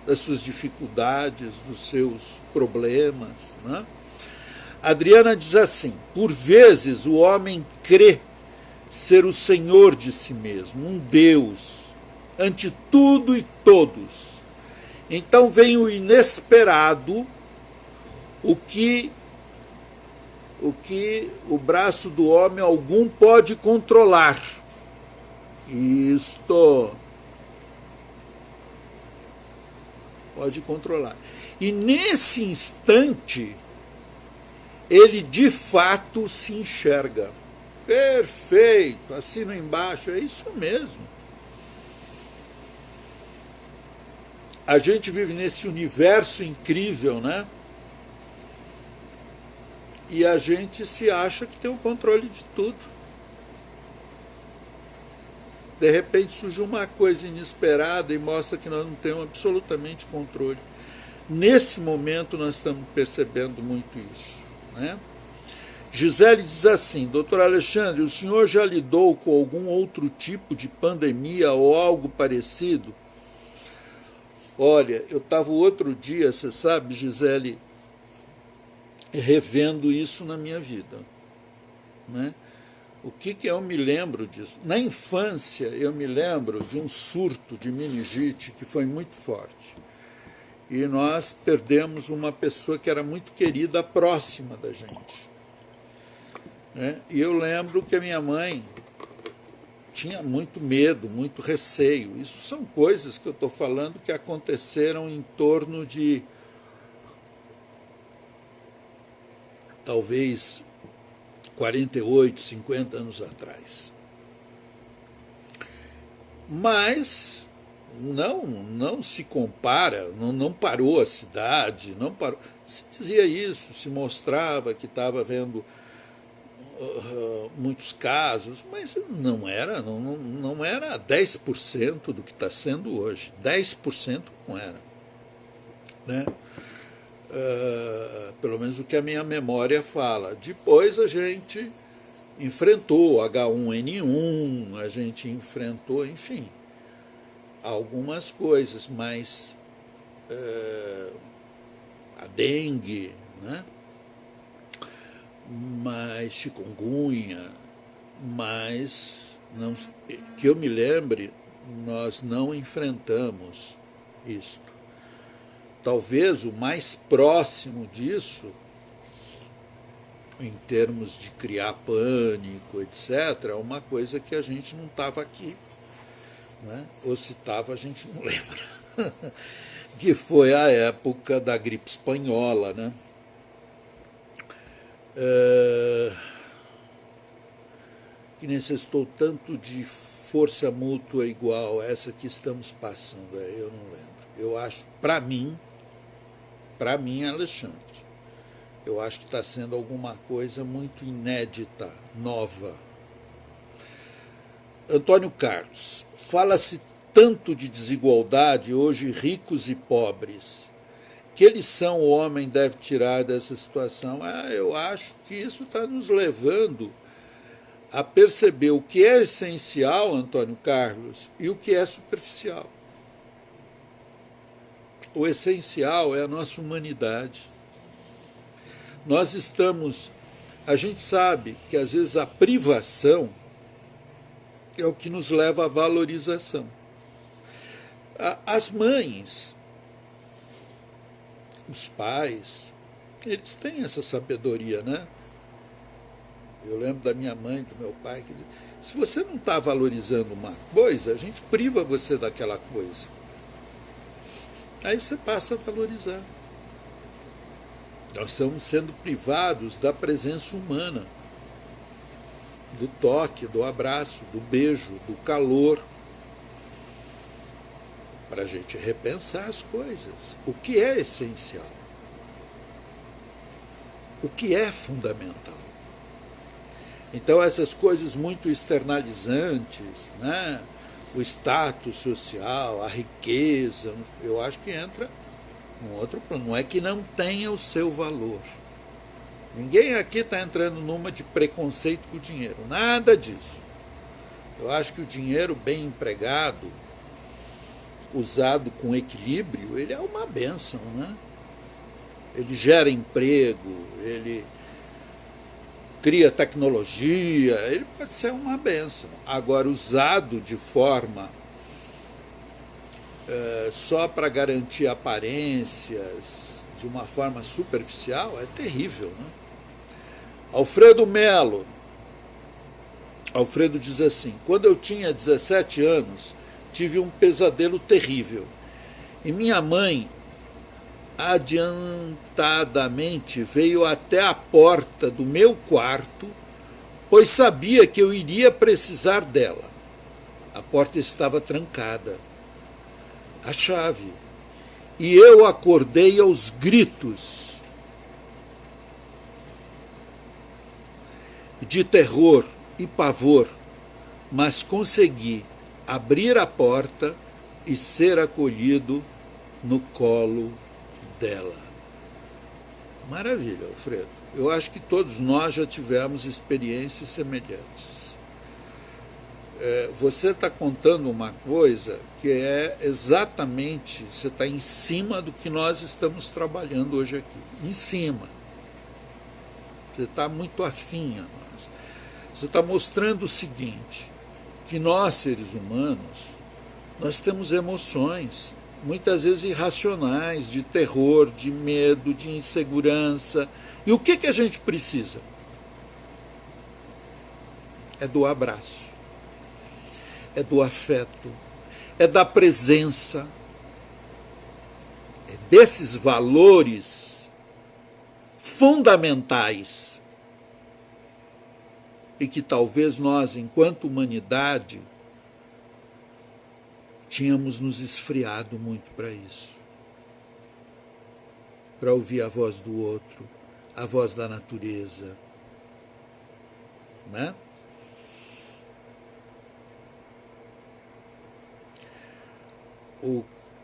das suas dificuldades, dos seus problemas, né? Adriana diz assim: por vezes o homem crê ser o senhor de si mesmo, um Deus, ante tudo e todos. Então vem o inesperado, o que o braço do homem algum pode controlar. Isto pode controlar. E nesse instante, ele de fato se enxerga. Perfeito, assina embaixo, é isso mesmo. A gente vive nesse universo incrível, né? E a gente se acha que tem o controle de tudo. De repente surge uma coisa inesperada e mostra que nós não temos absolutamente controle. Nesse momento nós estamos percebendo muito isso, né? Gisele diz assim: doutor Alexandre, o senhor já lidou com algum outro tipo de pandemia ou algo parecido? Olha, eu estava outro dia, você sabe, Gisele, revendo isso na minha vida, né? O que eu me lembro disso? Na infância, eu me lembro de um surto de meningite que foi muito forte. E nós perdemos uma pessoa que era muito querida, próxima da gente, né? E eu lembro que a minha mãe tinha muito medo, muito receio. Isso são coisas que eu estou falando que aconteceram em torno de talvez 48, 50 anos atrás. Mas não se compara, não parou a cidade, não parou. Se dizia isso, se mostrava que estava havendo muitos casos, mas não era 10% do que está sendo hoje. 10% não era, né? Pelo menos o que a minha memória fala. Depois a gente enfrentou H1N1, a gente enfrentou, enfim, algumas coisas, mas a dengue, né? Mas chikungunya, mas não, que eu me lembre, nós não enfrentamos isto. Talvez o mais próximo disso, em termos de criar pânico, etc., é uma coisa que a gente não estava aqui, né? Ou se estava, a gente não lembra, que foi a época da gripe espanhola, né? Que necessitou tanto de força mútua igual a essa que estamos passando, eu não lembro. Eu acho, para mim, Alexandre, eu acho que está sendo alguma coisa muito inédita, nova. Antônio Carlos, fala-se tanto de desigualdade hoje, ricos e pobres. Que lição o homem deve tirar dessa situação? Eu acho que isso está nos levando a perceber o que é essencial, Antônio Carlos, e o que é superficial. O essencial é a nossa humanidade. Nós estamos... A gente sabe que às vezes a privação é o que nos leva à valorização. As mães, os pais, eles têm essa sabedoria, né? Eu lembro da minha mãe, do meu pai, que diz, se você não está valorizando uma coisa, a gente priva você daquela coisa. Aí você passa a valorizar. Nós estamos sendo privados da presença humana, do toque, do abraço, do beijo, do calor, para a gente repensar as coisas. O que é essencial? O que é fundamental? Então, essas coisas muito externalizantes, né? O status social, a riqueza, eu acho que entra num outro plano. Não é que não tenha o seu valor. Ninguém aqui está entrando numa de preconceito com o dinheiro. Nada disso. Eu acho que o dinheiro bem empregado, usado com equilíbrio, ele é uma bênção, né? Ele gera emprego, ele cria tecnologia, ele pode ser uma bênção. Agora, usado de forma só para garantir aparências, de uma forma superficial, é terrível, né? Alfredo Melo. Alfredo diz assim, quando eu tinha 17 anos, tive um pesadelo terrível. E minha mãe adiantadamente veio até a porta do meu quarto, pois sabia que eu iria precisar dela. A porta estava trancada, a chave, e eu acordei aos gritos de terror e pavor, mas consegui abrir a porta e ser acolhido no colo dela. Maravilha, Alfredo. Eu acho que todos nós já tivemos experiências semelhantes. Você está contando uma coisa que é exatamente, você está em cima do que nós estamos trabalhando hoje aqui. Em cima. Você está muito afim a nós. Você está mostrando o seguinte, que nós, seres humanos, nós temos emoções, muitas vezes irracionais, de terror, de medo, de insegurança. E o que a gente precisa? É do abraço, é do afeto, é da presença, é desses valores fundamentais e que talvez nós, enquanto humanidade, tínhamos nos esfriado muito para isso. Para ouvir a voz do outro, a voz da natureza. Né?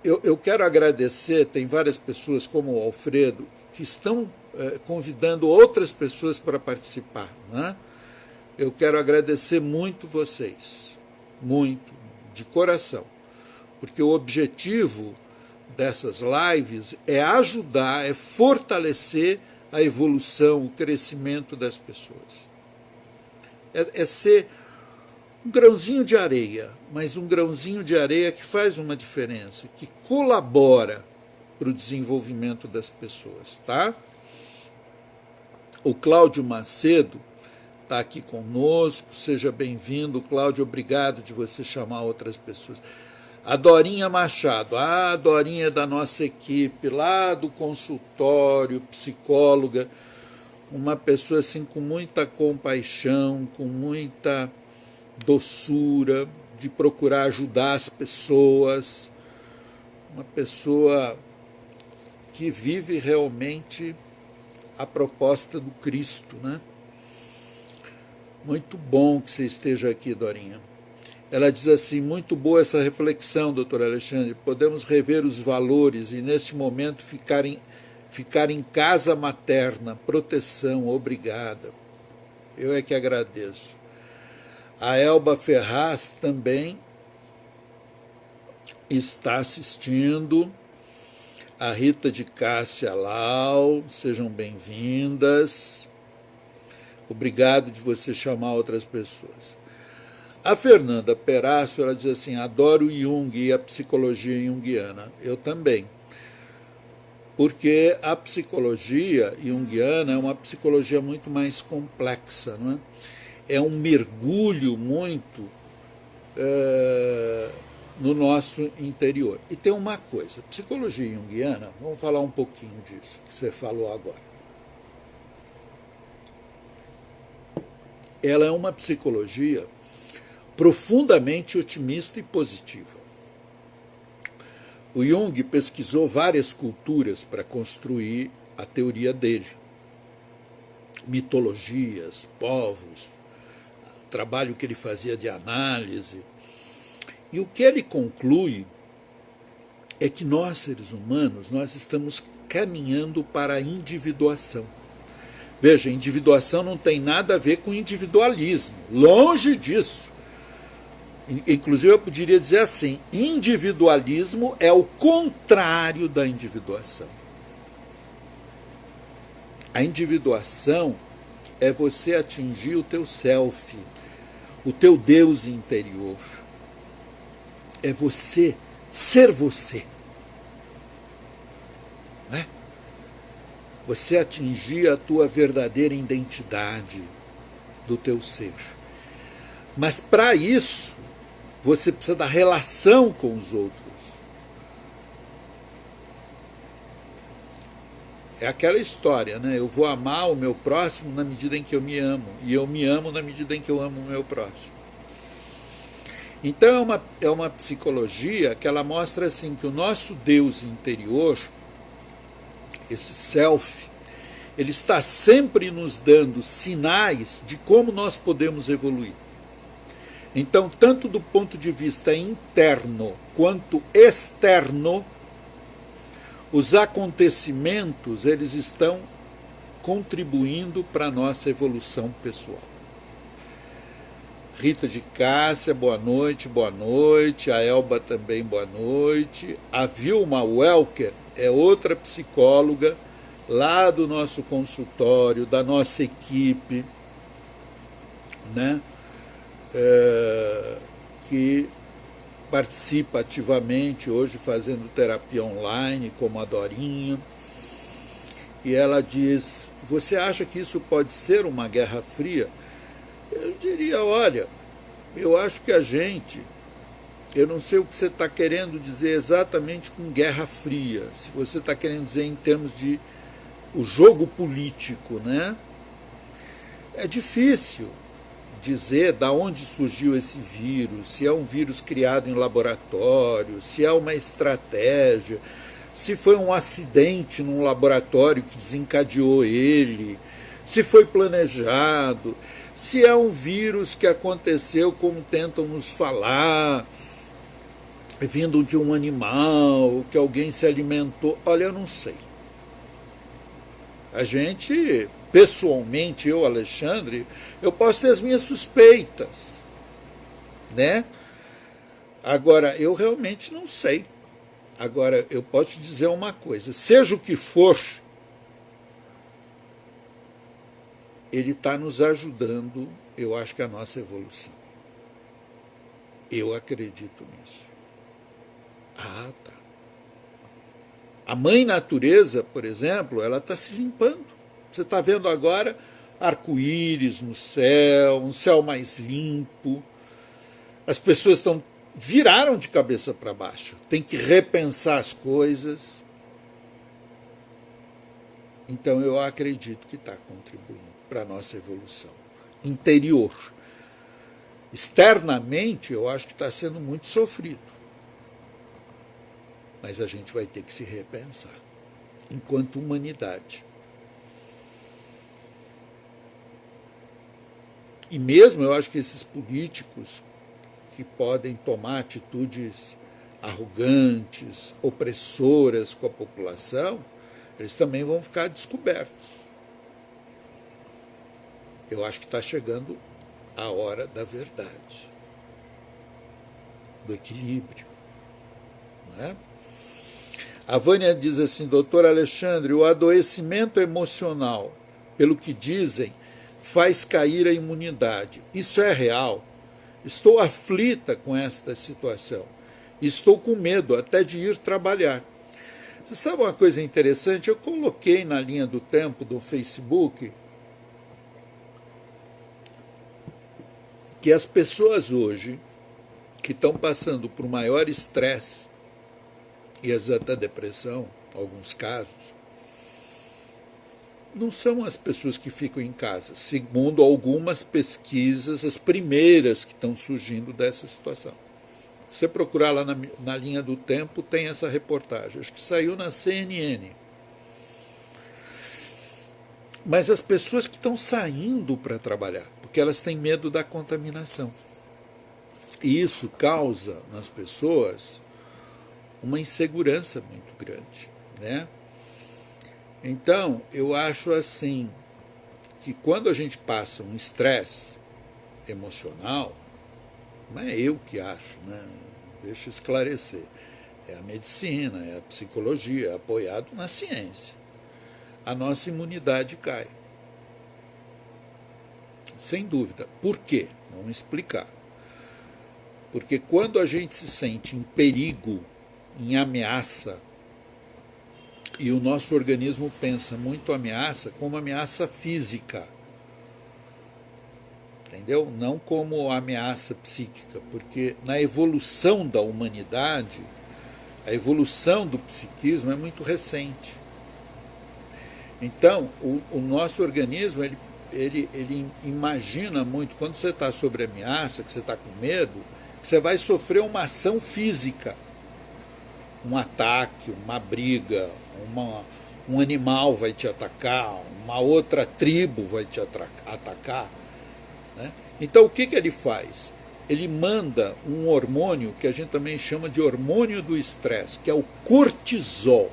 Eu quero agradecer, tem várias pessoas como o Alfredo, que estão convidando outras pessoas para participar. Né? Eu quero agradecer muito vocês, muito, de coração. Porque o objetivo dessas lives é ajudar, é fortalecer a evolução, o crescimento das pessoas. É ser um grãozinho de areia, mas um grãozinho de areia que faz uma diferença, que colabora para o desenvolvimento das pessoas, tá? O Cláudio Macedo está aqui conosco, seja bem-vindo. Cláudio, obrigado de você chamar outras pessoas. A Dorinha Machado, a Dorinha da nossa equipe, lá do consultório, psicóloga, uma pessoa assim com muita compaixão, com muita doçura, de procurar ajudar as pessoas, uma pessoa que vive realmente a proposta do Cristo, né? Muito bom que você esteja aqui, Dorinha. Ela diz assim, muito boa essa reflexão, doutor Alexandre, podemos rever os valores e neste momento ficar em casa materna, proteção, obrigada. Eu é que agradeço. A Elba Ferraz também está assistindo. A Rita de Cássia Lau, sejam bem-vindas. Obrigado de você chamar outras pessoas. A Fernanda Perácio, ela diz assim, adoro Jung e a psicologia junguiana. Eu também. Porque a psicologia junguiana é uma psicologia muito mais complexa, não é? É um mergulho muito no nosso interior. E tem uma coisa, psicologia junguiana, vamos falar um pouquinho disso que você falou agora. Ela é uma psicologia profundamente otimista e positiva. O Jung pesquisou várias culturas para construir a teoria dele. Mitologias, povos, o trabalho que ele fazia de análise. E o que ele conclui é que nós, seres humanos, nós estamos caminhando para a individuação. Veja, individuação não tem nada a ver com individualismo, longe disso. Inclusive eu poderia dizer assim, individualismo é o contrário da individuação. A individuação é você atingir o teu self, o teu Deus interior. É você ser você. Não é? Você atingir a tua verdadeira identidade do teu ser. Mas para isso, você precisa da relação com os outros. É aquela história, né? Eu vou amar o meu próximo na medida em que eu me amo. E eu me amo na medida em que eu amo o meu próximo. Então é uma psicologia que ela mostra assim que o nosso Deus interior, esse self, ele está sempre nos dando sinais de como nós podemos evoluir. Então, tanto do ponto de vista interno quanto externo, os acontecimentos eles estão contribuindo para a nossa evolução pessoal. Rita de Cássia, boa noite, boa noite. A Elba também, boa noite. A Vilma Welker é outra psicóloga lá do nosso consultório, da nossa equipe, né? Que participa ativamente hoje fazendo terapia online, como a Dorinha. E ela diz, você acha que isso pode ser uma guerra fria? Eu diria, olha, eu acho que eu não sei o que você está querendo dizer exatamente com guerra fria, se você está querendo dizer em termos de o jogo político, né? É difícil dizer de onde surgiu esse vírus, se é um vírus criado em laboratório, se é uma estratégia, se foi um acidente num laboratório que desencadeou ele, se foi planejado, se é um vírus que aconteceu como tentam nos falar, vindo de um animal, que alguém se alimentou. Olha, eu não sei. A gente, pessoalmente, eu, Alexandre, eu posso ter as minhas suspeitas, né? Agora, eu realmente não sei. Agora, eu posso te dizer uma coisa, seja o que for, ele está nos ajudando, eu acho que a nossa evolução. Eu acredito nisso. Ah, tá. A mãe natureza, por exemplo, ela está se limpando. Você está vendo agora arco-íris no céu, um céu mais limpo. As pessoas viraram de cabeça para baixo. Tem que repensar as coisas. Então eu acredito que está contribuindo para a nossa evolução interior. Externamente, eu acho que está sendo muito sofrido. Mas a gente vai ter que se repensar, enquanto humanidade. E mesmo eu acho que esses políticos que podem tomar atitudes arrogantes, opressoras com a população, eles também vão ficar descobertos. Eu acho que está chegando a hora da verdade, do equilíbrio. Não é? A Vânia diz assim, doutor Alexandre, o adoecimento emocional, pelo que dizem, faz cair a imunidade. Isso é real? Estou aflita com esta situação. Estou com medo até de ir trabalhar. Você sabe uma coisa interessante? Eu coloquei na linha do tempo do Facebook que as pessoas hoje que estão passando por maior estresse e às vezes até depressão, em alguns casos, não são as pessoas que ficam em casa, segundo algumas pesquisas, as primeiras que estão surgindo dessa situação. Se você procurar lá na linha do tempo, tem essa reportagem, acho que saiu na CNN. Mas as pessoas que estão saindo para trabalhar, porque elas têm medo da contaminação. E isso causa nas pessoas uma insegurança muito grande, né? Então, eu acho assim, que quando a gente passa um estresse emocional, não é eu que acho, né? Deixa eu esclarecer. É a medicina, é a psicologia, é apoiado na ciência. A nossa imunidade cai. Sem dúvida. Por quê? Vamos explicar. Porque quando a gente se sente em perigo, em ameaça, e o nosso organismo pensa muito ameaça como ameaça física, entendeu? Não como ameaça psíquica, porque na evolução da humanidade, a evolução do psiquismo é muito recente. Então, o nosso organismo, ele imagina muito, quando você está sob ameaça, que você está com medo, que você vai sofrer uma ação física, um ataque, uma briga, um animal vai te atacar, uma outra tribo vai te atacar. Né? Então, o que ele faz? Ele manda um hormônio que a gente também chama de hormônio do estresse, que é o cortisol.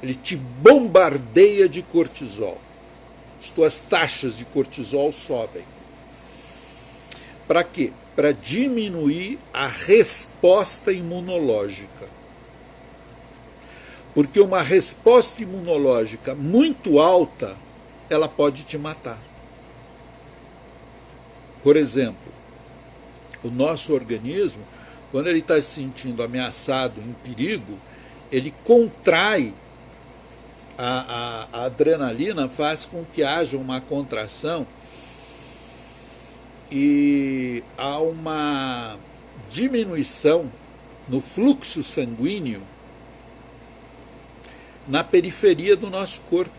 Ele te bombardeia de cortisol. As tuas taxas de cortisol sobem. Para quê? Para diminuir a resposta imunológica. Porque uma resposta imunológica muito alta, ela pode te matar. Por exemplo, o nosso organismo, quando ele está se sentindo ameaçado, em perigo, ele contrai. A adrenalina faz com que haja uma contração e há uma diminuição no fluxo sanguíneo na periferia do nosso corpo.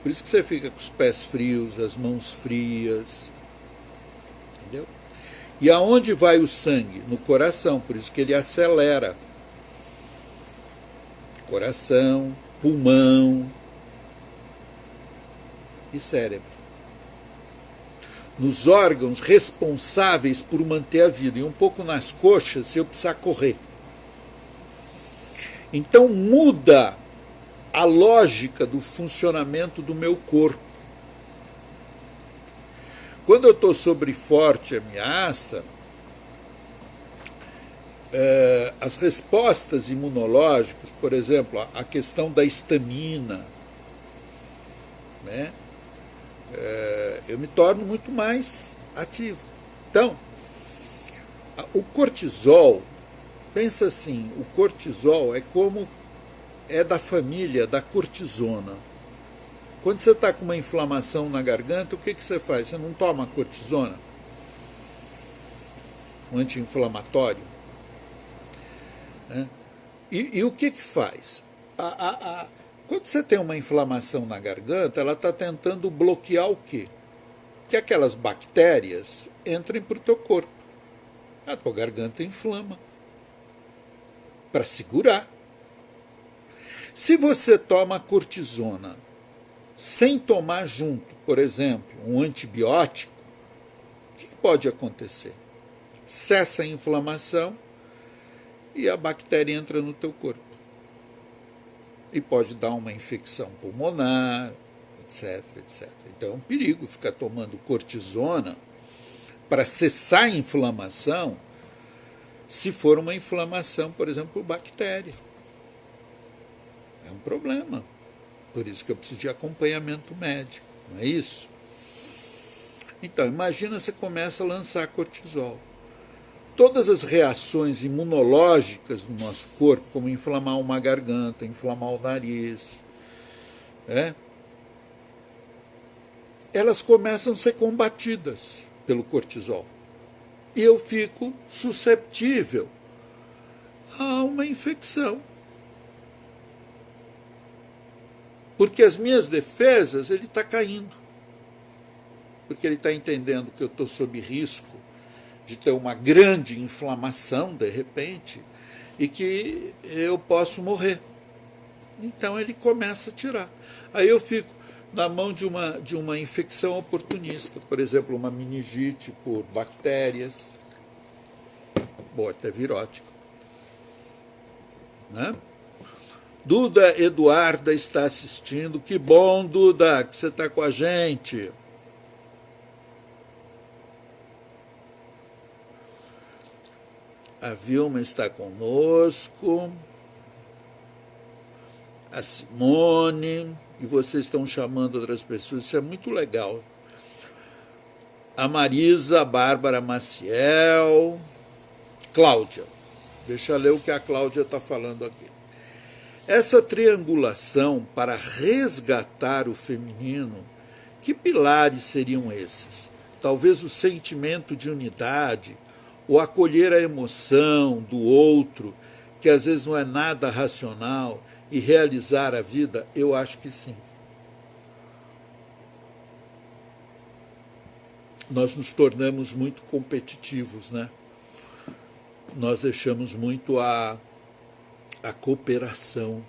Por isso que você fica com os pés frios, as mãos frias. Entendeu? E aonde vai o sangue? No coração, por isso que ele acelera. Coração, pulmão e cérebro. Nos órgãos responsáveis por manter a vida. E um pouco nas coxas, se eu precisar correr. Então muda a lógica do funcionamento do meu corpo. Quando eu estou sob forte ameaça, as respostas imunológicas, por exemplo, a questão da histamina, né? Eu me torno muito mais ativo. Então, o cortisol, pensa assim, o cortisol é da família da cortisona. Quando você está com uma inflamação na garganta, o que você faz? Você não toma cortisona? Um anti-inflamatório? Né? E o que faz? Quando você tem uma inflamação na garganta, ela está tentando bloquear o quê? Que aquelas bactérias entrem para o teu corpo. A tua garganta inflama. Para segurar. Se você toma cortisona sem tomar junto, por exemplo, um antibiótico, o que pode acontecer? cessa a inflamação e a bactéria entra no teu corpo. E pode dar uma infecção pulmonar, etc, etc. Então é um perigo ficar tomando cortisona para cessar a inflamação, se for uma inflamação, por exemplo, por bactéria. É um problema. Por isso que eu preciso de acompanhamento médico, não é isso? Então, imagina você começa a lançar cortisol. Todas as reações imunológicas do nosso corpo, como inflamar uma garganta, inflamar o nariz, elas começam a ser combatidas pelo cortisol. E eu fico susceptível a uma infecção. Porque as minhas defesas, ele está caindo. Porque ele está entendendo que eu estou sob risco de ter uma grande inflamação, de repente, e que eu posso morrer. Então ele começa a tirar. Aí eu fico na mão de uma infecção oportunista, por exemplo, uma meningite por bactérias, ou até virótica. Né? Duda Eduarda está assistindo. Que bom, Duda, que você está com a gente. A Vilma está conosco. A Simone. E vocês estão chamando outras pessoas. Isso é muito legal. A Marisa, a Bárbara Maciel. Cláudia. Deixa eu ler o que a Cláudia está falando aqui. Essa triangulação para resgatar o feminino, que pilares seriam esses? Talvez o sentimento de unidade, o acolher a emoção do outro, que às vezes não é nada racional, e realizar a vida? Eu acho que sim. Nós nos tornamos muito competitivos, né? Nós deixamos muito a cooperação,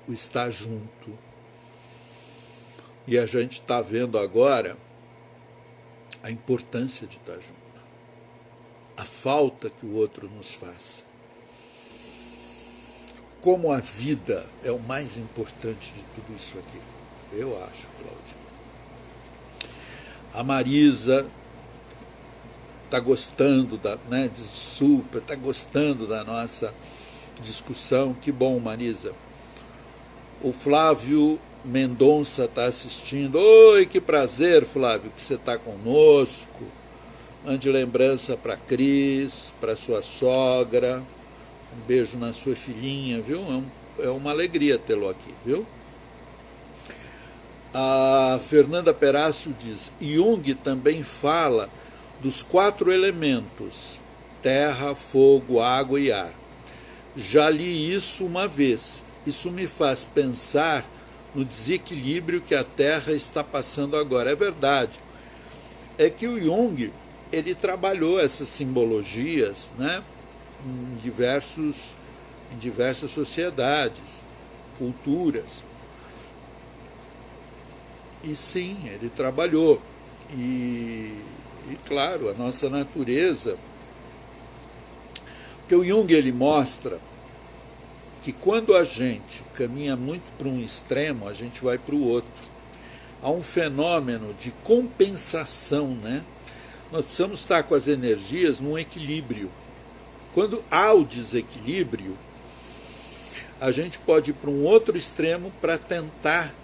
o estar junto. E a gente está vendo agora a importância de estar junto, a falta que o outro nos faz. Como a vida é o mais importante de tudo isso aqui. Eu acho, Cláudia. A Marisa está gostando está gostando da nossa discussão. Que bom, Marisa. O Flávio Mendonça está assistindo. Oi, que prazer, Flávio, que você está conosco. Mande lembrança para a Cris, para sua sogra. Um beijo na sua filhinha, viu? É uma alegria tê-lo aqui, viu? A Fernanda Perácio diz: Jung também fala dos 4 elementos: terra, fogo, água e ar. Já li isso uma vez. Isso me faz pensar no desequilíbrio que a Terra está passando agora. É verdade. É que o Jung, ele trabalhou essas simbologias, né, em diversas sociedades, culturas. E sim, ele trabalhou. E claro, a nossa natureza. Porque o Jung, ele mostra que quando a gente caminha muito para um extremo, a gente vai para o outro. Há um fenômeno de compensação, né? Nós precisamos estar com as energias num equilíbrio. Quando há o desequilíbrio, a gente pode ir para um outro extremo para tentar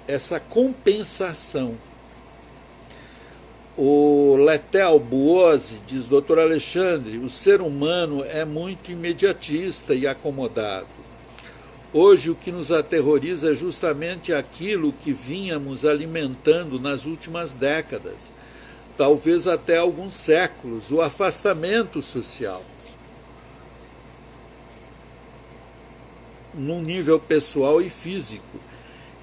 essa compensação. O Letel Buozzi diz: doutor Alexandre, o ser humano é muito imediatista e acomodado. Hoje o que nos aterroriza é justamente aquilo que vínhamos alimentando nas últimas décadas, talvez até alguns séculos, o afastamento social. Num nível pessoal e físico.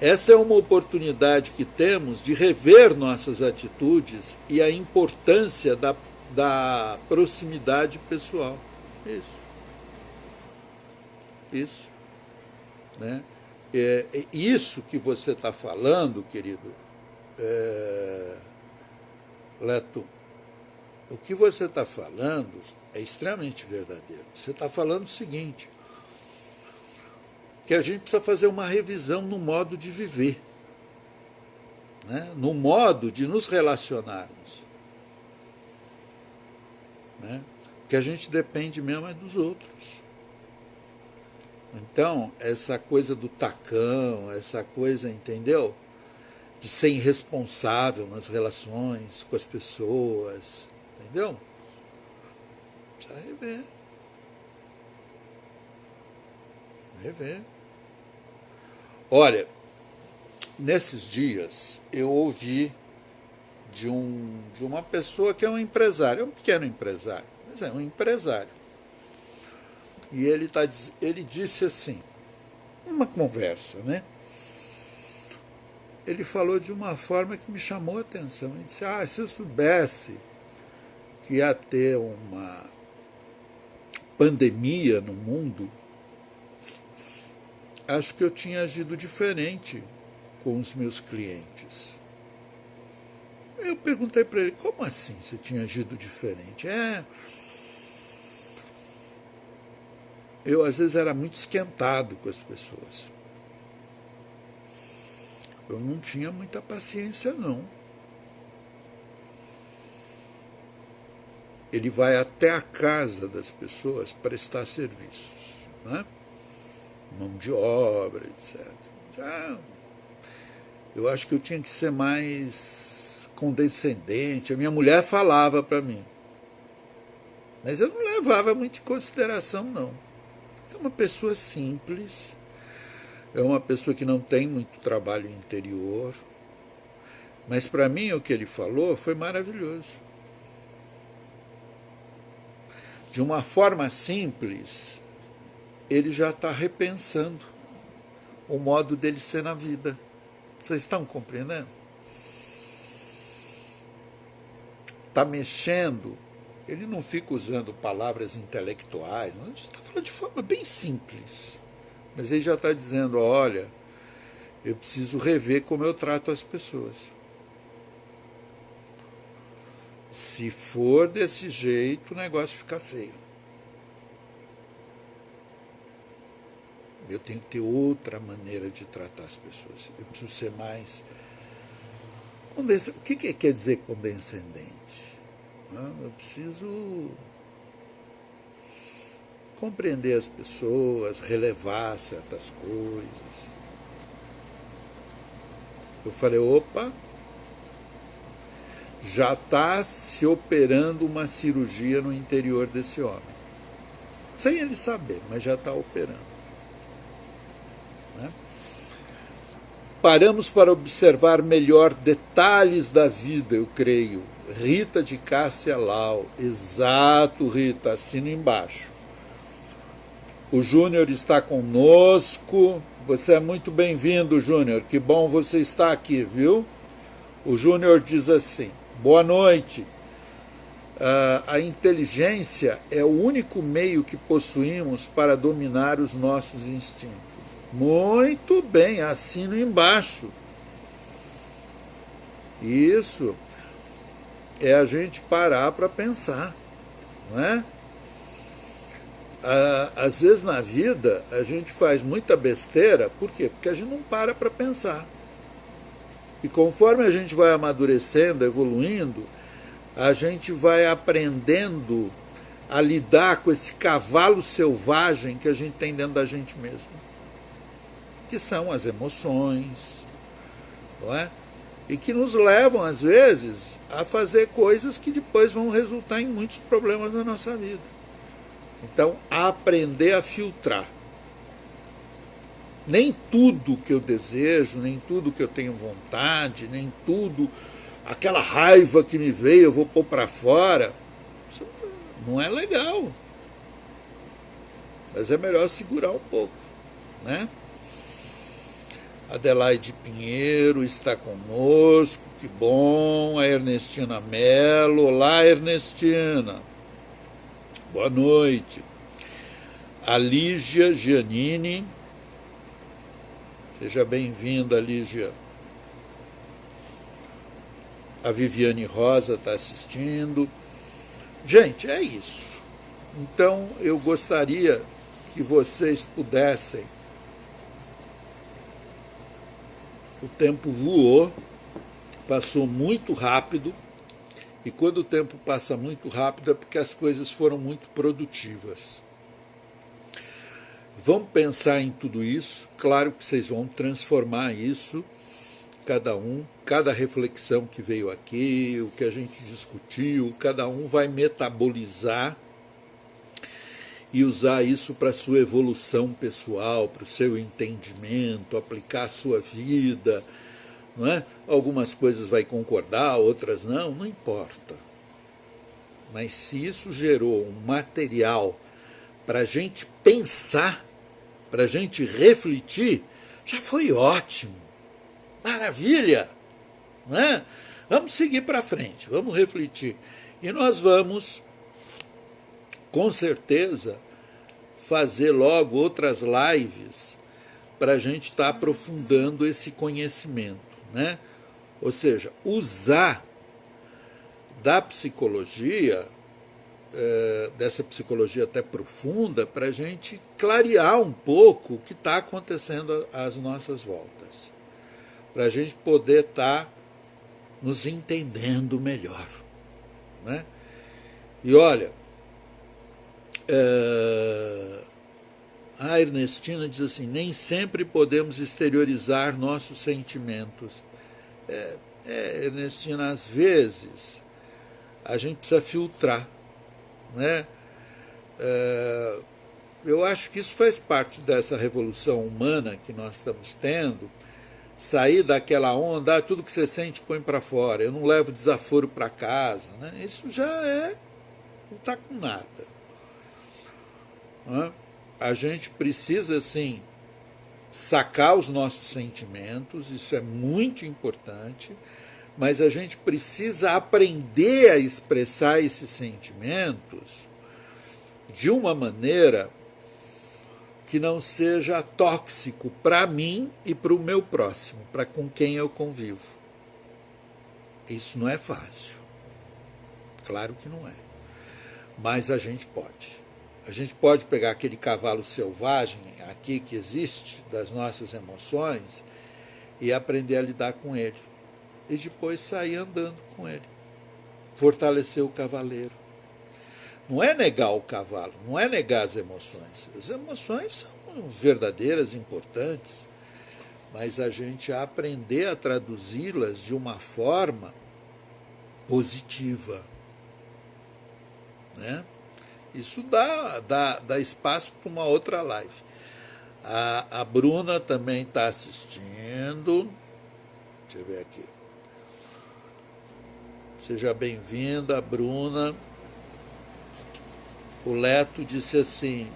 Essa é uma oportunidade que temos de rever nossas atitudes e a importância da proximidade pessoal. Isso. Né? Isso que você está falando, querido Leto, o que você está falando é extremamente verdadeiro. Você está falando o seguinte, que a gente precisa fazer uma revisão no modo de viver, né? No modo de nos relacionarmos. Né? Que a gente depende mesmo é dos outros. Então, essa coisa do tacão, essa coisa, entendeu? De ser irresponsável nas relações com as pessoas, entendeu? Precisa rever. Rever. Olha, nesses dias eu ouvi de uma pessoa que é um empresário, é um pequeno empresário, mas é um empresário. E ele disse assim, uma conversa, né? Ele falou de uma forma que me chamou a atenção. Ele disse, se eu soubesse que ia ter uma pandemia no mundo, acho que eu tinha agido diferente com os meus clientes. Eu perguntei para ele, como assim você tinha agido diferente? Eu às vezes era muito esquentado com as pessoas. Eu não tinha muita paciência, não. Ele vai até a casa das pessoas prestar serviços, né? Mão de obra, etc. Eu acho que eu tinha que ser mais condescendente. A minha mulher falava para mim, mas eu não levava muito em consideração, não. É uma pessoa simples, é uma pessoa que não tem muito trabalho interior, mas para mim o que ele falou foi maravilhoso. De uma forma simples, ele já está repensando o modo dele ser na vida. Vocês estão compreendendo? Está mexendo. Ele não fica usando palavras intelectuais, a gente está falando de forma bem simples. Mas ele já está dizendo, olha, eu preciso rever como eu trato as pessoas. Se for desse jeito, o negócio fica feio. Eu tenho que ter outra maneira de tratar as pessoas. Eu preciso ser mais... O que quer dizer condescendente? Eu preciso compreender as pessoas, relevar certas coisas. Eu falei, opa, já está se operando uma cirurgia no interior desse homem. Sem ele saber, mas já está operando. Né? Paramos para observar melhor detalhes da vida, eu creio. Rita de Cássia Lau. Exato, Rita, assina embaixo. O Júnior está conosco. Você é muito bem-vindo, Júnior. Que bom você estar aqui, viu? O Júnior diz assim, boa noite. A inteligência é o único meio que possuímos para dominar os nossos instintos. Muito bem, assino embaixo. Isso é a gente parar para pensar, não é? Às vezes na vida a gente faz muita besteira, por quê? Porque a gente não para pensar. E conforme a gente vai amadurecendo, evoluindo, a gente vai aprendendo a lidar com esse cavalo selvagem que a gente tem dentro da gente mesmo, que são as emoções, não é? E que nos levam, às vezes, a fazer coisas que depois vão resultar em muitos problemas na nossa vida. Então, aprender a filtrar. Nem tudo que eu desejo, nem tudo que eu tenho vontade, nem tudo, aquela raiva que me veio, eu vou pôr para fora. Isso não é legal. Mas é melhor segurar um pouco, né? Adelaide Pinheiro está conosco, que bom. A Ernestina Mello. Olá, Ernestina. Boa noite. A Lígia Giannini. Seja bem-vinda, Lígia. A Viviane Rosa está assistindo. Gente, é isso. Então, eu gostaria que vocês pudessem. O tempo voou, passou muito rápido, e quando o tempo passa muito rápido é porque as coisas foram muito produtivas. Vamos pensar em tudo isso, claro que vocês vão transformar isso, cada reflexão que veio aqui, o que a gente discutiu, cada um vai metabolizar e usar isso para a sua evolução pessoal, para o seu entendimento, aplicar a sua vida, não é? Algumas coisas vai concordar, outras não importa. Mas se isso gerou um material para a gente pensar, para a gente refletir, já foi ótimo. Maravilha! Não é? Vamos seguir para frente, vamos refletir. E nós vamos, com certeza, fazer logo outras lives para a gente estar aprofundando esse conhecimento, né? Ou seja, usar da psicologia, dessa psicologia até profunda, para a gente clarear um pouco o que está acontecendo às nossas voltas, para a gente poder estar nos entendendo melhor, né? E olha, a Ernestina diz assim, nem sempre podemos exteriorizar nossos sentimentos. Ernestina, às vezes a gente precisa filtrar, né? Eu acho que isso faz parte dessa revolução humana que nós estamos tendo, sair daquela onda, tudo que você sente põe para fora, eu não levo desaforo para casa, né? Isso já não está com nada. A gente precisa, sim, sacar os nossos sentimentos, isso é muito importante, mas a gente precisa aprender a expressar esses sentimentos de uma maneira que não seja tóxico para mim e para o meu próximo, para com quem eu convivo. Isso não é fácil. Claro que não é. Mas a gente pode. A gente pode pegar aquele cavalo selvagem aqui que existe, das nossas emoções, e aprender a lidar com ele. E depois sair andando com ele. Fortalecer o cavaleiro. Não é negar o cavalo, não é negar as emoções. As emoções são verdadeiras, importantes, mas a gente aprender a traduzi-las de uma forma positiva, né? Isso dá espaço para uma outra live. A Bruna também está assistindo. Deixa eu ver aqui. Seja bem-vinda, Bruna. O Leto disse assim,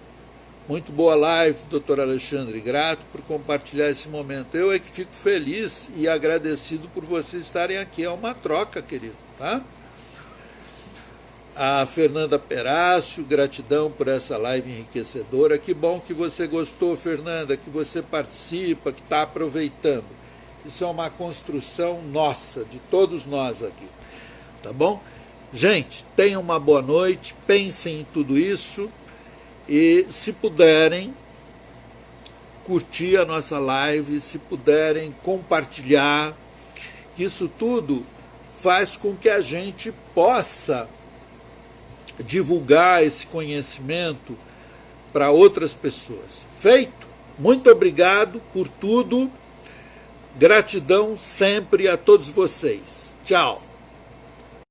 muito boa live, doutor Alexandre, grato por compartilhar esse momento. Eu é que fico feliz e agradecido por vocês estarem aqui. É uma troca, querido, tá? A Fernanda Perácio, gratidão por essa live enriquecedora. Que bom que você gostou, Fernanda, que você participa, que está aproveitando. Isso é uma construção nossa, de todos nós aqui. Tá bom? Gente, tenham uma boa noite, pensem em tudo isso e, se puderem, curtir a nossa live, se puderem compartilhar, que isso tudo faz com que a gente possa divulgar esse conhecimento para outras pessoas. Feito? Muito obrigado por tudo. Gratidão sempre a todos vocês. Tchau.